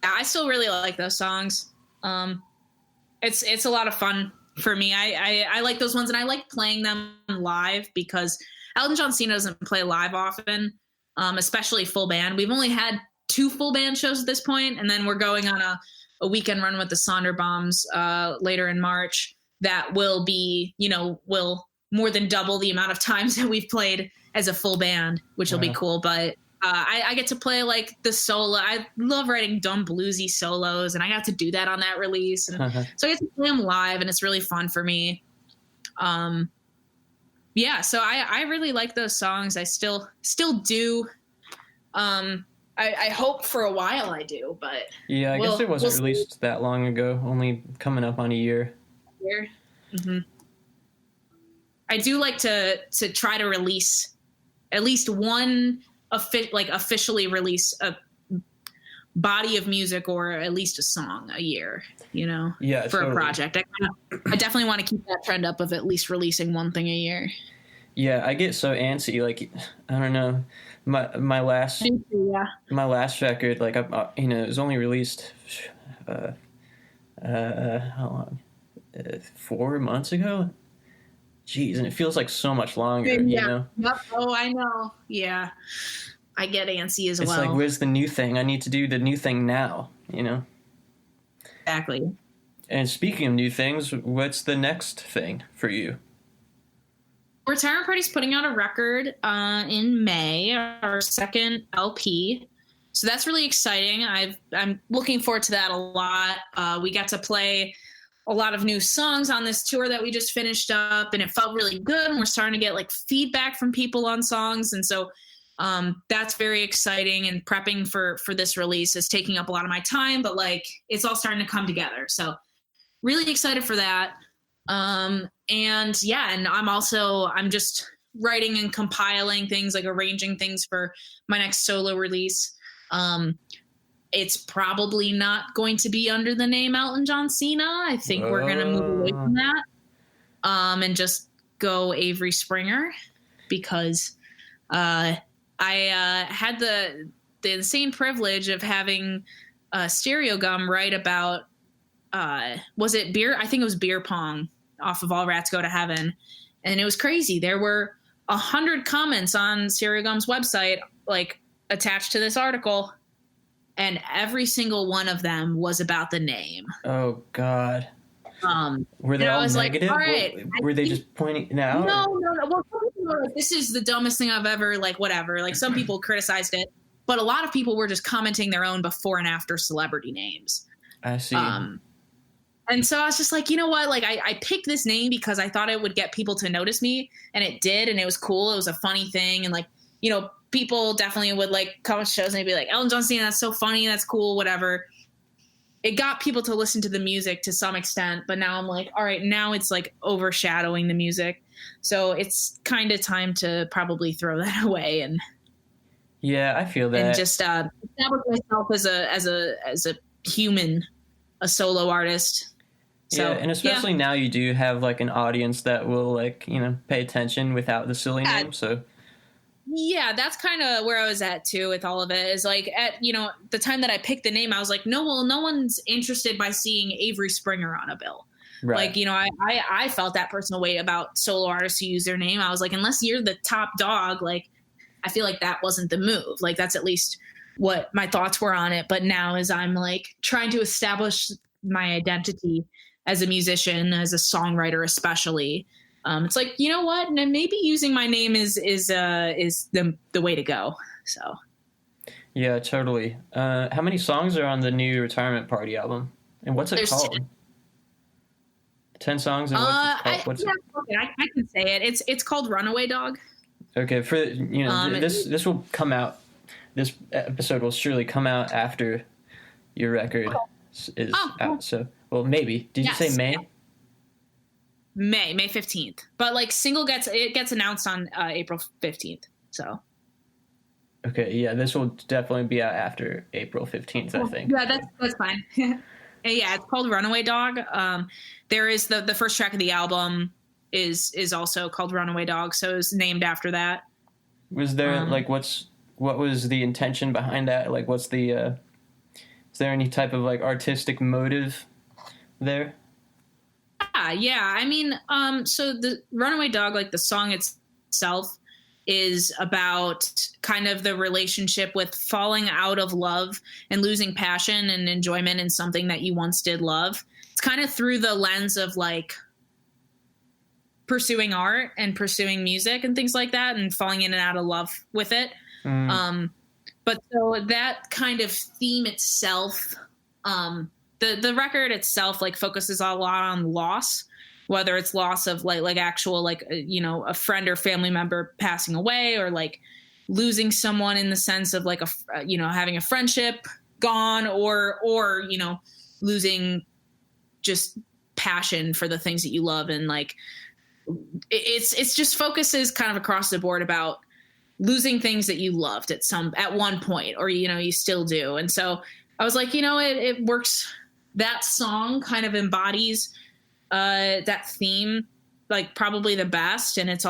I still really like those songs. It's a lot of fun for me. I like those ones, and I like playing them live because Elton John Cena doesn't play live often, especially full band. We've only had 2 full band shows at this point, and then we're going on a weekend run with the Sonderbombs later in March. That will be, will more than double the amount of times that we've played as a full band, which will be cool. But I get to play like the solo. I love writing dumb bluesy solos, and I got to do that on that release. And so I get to play them live, and it's really fun for me. Yeah, so I really like those songs. I still do. I hope for a while I do, but yeah, I guess it wasn't released that long ago. Only coming up on a year. Mm-hmm. I do like to try to release at least one officially release a body of music or at least a song a year, for a project. I definitely want to keep that trend up of at least releasing one thing a year. Yeah, I get so antsy. Like, I don't know, my last record, like, it was only released how long? 4 months ago. Jeez, and it feels like so much longer. Yep. Oh, I know. Yeah, I get antsy as well. It's like, where's the new thing? I need to do the new thing now. Exactly. And speaking of new things, what's the next thing for you? Retirement Party's putting out a record in May, our second LP. So that's really exciting. I'm looking forward to that a lot. We got to play a lot of new songs on this tour that we just finished up, and it felt really good. And we're starting to get like feedback from people on songs. And so that's very exciting, and prepping for this release is taking up a lot of my time, but like it's all starting to come together. So really excited for that. And I'm just writing and compiling things, like arranging things for my next solo release. It's probably not going to be under the name Elton John Cena. I think we're going to move away from that, and just go Avery Springer, because I had the insane privilege of having Stereo Gum write about, was it beer? I think it was beer pong off of All Rats Go to Heaven. And it was crazy. There were 100 comments on Stereo Gum's website, like attached to this article. And every single one of them was about the name. Oh God. Were they and all I was negative? like, all right. Were they just pointing it out? No. Well, some people were like, this is the dumbest thing I've ever, like, whatever. Like, some people criticized it, but a lot of people were just commenting their own before and after celebrity names. I see. And so I was just like, you know what? Like, I picked this name because I thought it would get people to notice me, and it did, and it was cool. It was a funny thing, and, like, you know, people definitely would, like, come to shows and they'd be like, Elton John Cena, that's so funny, that's cool, whatever. It got people to listen to the music to some extent, but now I'm like, all right, now it's, like, overshadowing the music. So it's kind of time to probably throw that away and yeah, I feel that. And just establish myself as a human, a solo artist. So, yeah, and especially now you do have, like, an audience that will, like, you know, pay attention without the silly name. So yeah, that's kind of where I was at too with all of it. Is like, at, you know, the time that I picked the name, I was like, no one's interested by seeing Avery Springer on a bill. Right. Like, you know, I felt that personal weight about solo artists who use their name. I was like, unless you're the top dog, like, I feel like that wasn't the move. Like, that's at least what my thoughts were on it. But now, as I'm like trying to establish my identity as a musician, as a songwriter, especially, it's like, you know what? And maybe using my name is the way to go. So. Yeah, totally. How many songs are on the new Retirement Party album? And what's it called? 10 songs? And what's it called? I can say it. It's called Runaway Dog. Okay, for, you know, this will come out. This episode will surely come out after your record is out. So, well, maybe. Did you say May? May 15th. But, like, single gets announced on April 15th. So. Okay, yeah, this will definitely be out after April 15th, I think. Yeah, that's fine. Yeah, it's called Runaway Dog. There is the first track of the album is also called Runaway Dog, so it's named after that. Was there like what was the intention behind that? Like, what's the is there any type of, like, artistic motive there? Yeah. I mean, so the Runaway Dog, like, the song itself is about kind of the relationship with falling out of love and losing passion and enjoyment in something that you once did love. It's kind of through the lens of, like, pursuing art and pursuing music and things like that and falling in and out of love with it. But so that kind of theme itself, the record itself, like, focuses a lot on loss, whether it's loss of like actual, like, you know, a friend or family member passing away, or, like, losing someone in the sense of, like, you know, having a friendship gone, or, you know, losing just passion for the things that you love. And, like, it's just focuses kind of across the board about losing things that you loved at one point, or, you know, you still do. And so I was like, you know, it works. That song kind of embodies that theme, like, probably the best. And it's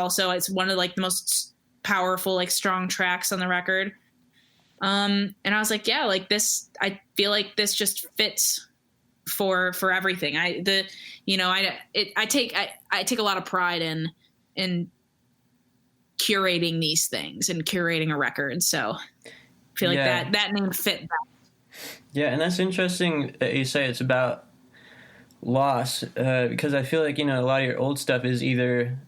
one of, like, the most powerful, like, strong tracks on the record. And I was like, yeah, like, this, I feel like this just fits for everything. I take a lot of pride in curating these things and curating a record. So I feel like that name fit that. Yeah. And that's interesting that you say it's about loss, because I feel like, you know, a lot of your old stuff is either,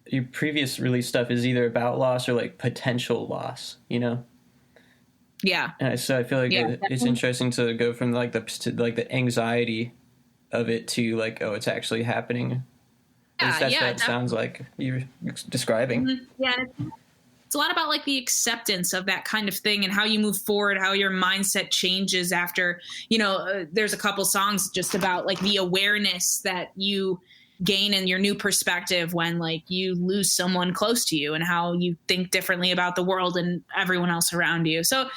your previous release stuff is either about loss or, like, potential loss, you know? Yeah. And so I feel like it's interesting to go from, like, the anxiety of it to, like, oh, it's actually happening. That sounds like you're describing. Mm-hmm. Yeah. It's a lot about, like, the acceptance of that kind of thing and how you move forward, how your mindset changes after, you know, there's a couple songs just about, like, the awareness that you gain in your new perspective when like you lose someone close to you and how you think differently about the world and everyone else around you. So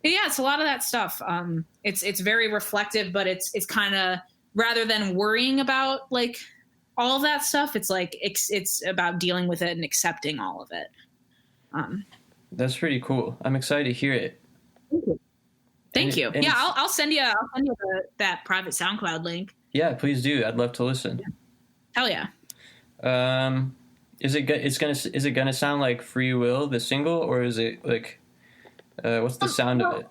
yeah, it's a lot of that stuff. It's very reflective, but it's kind of, rather than worrying about like all of that stuff, it's like it's about dealing with it and accepting all of it. That's pretty cool. I'm excited to hear it. Thank you. Yeah, I'll send you that private SoundCloud link. Yeah, please do. I'd love to listen. Hell yeah. Is it gonna sound like Free Will, the single, or is it like what's the sound of it?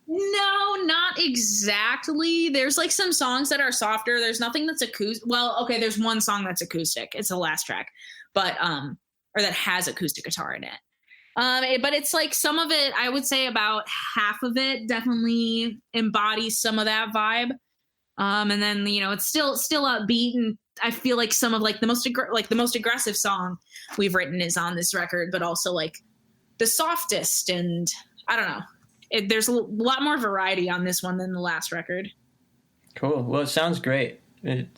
No, not exactly. There's like some songs that are softer. There's nothing that's acoustic. Well, okay, there's one song that's acoustic. It's the last track, but or that has acoustic guitar in it. But it's like some of it, I would say about half of it definitely embodies some of that vibe. And then, you know, it's still upbeat, and I feel like some of like the most aggressive song we've written is on this record, but also like the softest, and I don't know. There's a lot more variety on this one than the last record. Cool. Well, it sounds great. Thank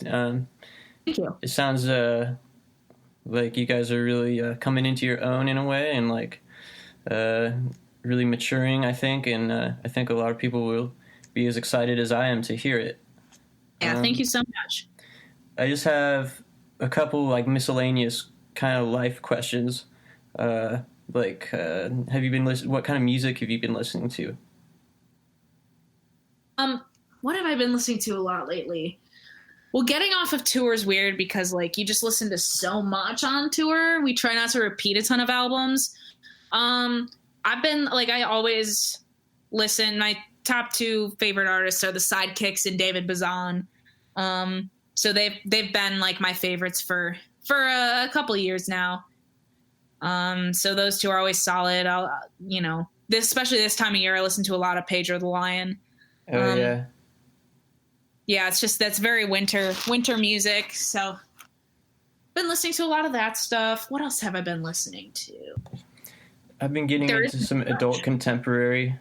you. It sounds like you guys are really coming into your own in a way, and like really maturing, I think. And I think a lot of people will be as excited as I am to hear it. Yeah, thank you so much. I just have a couple like miscellaneous kind of life questions. Have you been what kind of music have you been listening to? What have I been listening to a lot lately? Well, getting off of tour is weird because like you just listen to so much on tour. We try not to repeat a ton of albums. I've been like, I always listen. My top two favorite artists are the Sidekicks and David Bazan. So they've been like my favorites for a couple of years now. So those two are always solid. I'll, you know, especially this time of year, I listen to a lot of Pedro the Lion. Oh yeah. Yeah, it's just, that's very winter music. So been listening to a lot of that stuff. What else have I been listening to? I've been getting into some adult contemporary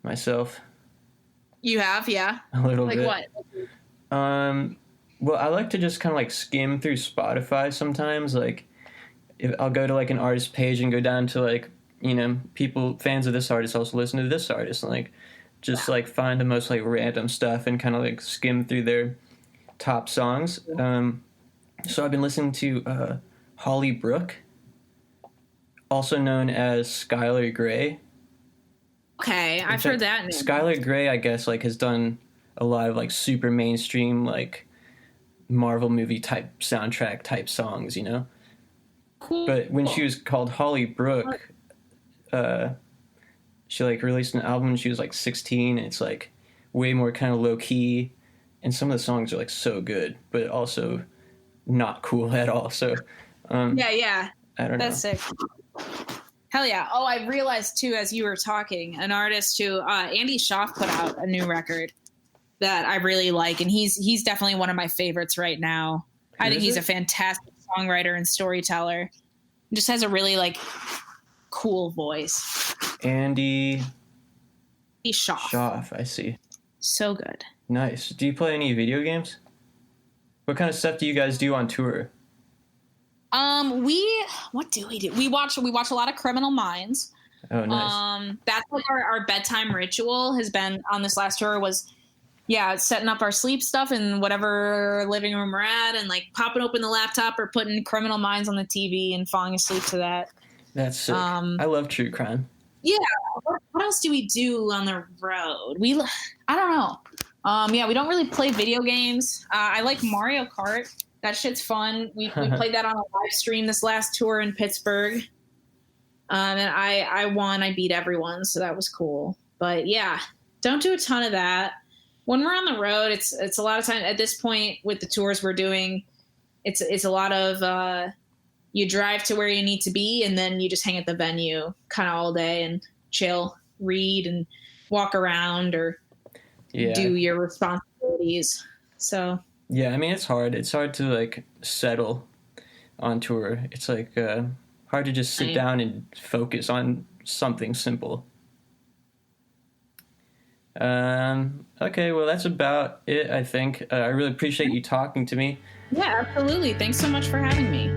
myself. You have, yeah? A little bit. Like what? Well, I like to just kind of like skim through Spotify sometimes. Like, if I'll go to like an artist page and go down to like, you know, people, fans of this artist also listen to this artist, and like just like find the most like random stuff and kind of like skim through their top songs. So I've been listening to Holly Brooke, also known as Skylar Grey. Okay, I've heard that name. Skylar Grey, I guess, like has done a lot of like super mainstream like Marvel movie type soundtrack type songs, you know. Cool. But when she was called Holly Brooke, she like released an album when she was like 16, and it's like way more kind of low key, and some of the songs are like so good, but also not cool at all. So yeah, I don't know. That's sick. Hell yeah. Oh, I realized too, as you were talking, an artist who Andy Schaaf put out a new record that I really like, and he's definitely one of my favorites right now. I think he's a fantastic songwriter and storyteller. He just has a really like cool voice. Andy Schaaf. Schaaf, I see. So good. Nice. Do you play any video games? What kind of stuff do you guys do on tour? What do we do? We watch a lot of Criminal Minds. Oh, nice. That's like our bedtime ritual has been on this last tour was, setting up our sleep stuff in whatever living room we're at, and like popping open the laptop or putting Criminal Minds on the TV and falling asleep to that. That's sick. I love true crime. Yeah. What else do we do on the road? I don't know. We don't really play video games. I like Mario Kart. That shit's fun. We played that on a live stream this last tour in Pittsburgh. And I won. I beat everyone, so that was cool. But yeah, don't do a ton of that. When we're on the road, it's a lot of time at this point with the tours we're doing. It's a lot of you drive to where you need to be, and then you just hang at the venue kind of all day and chill, read, and walk around or do your responsibilities. So yeah, I mean it's hard. It's hard to like settle on tour. It's like hard to just sit down and focus on something simple. Okay, well, that's about it, I think. I really appreciate you talking to me. Yeah, absolutely. Thanks so much for having me.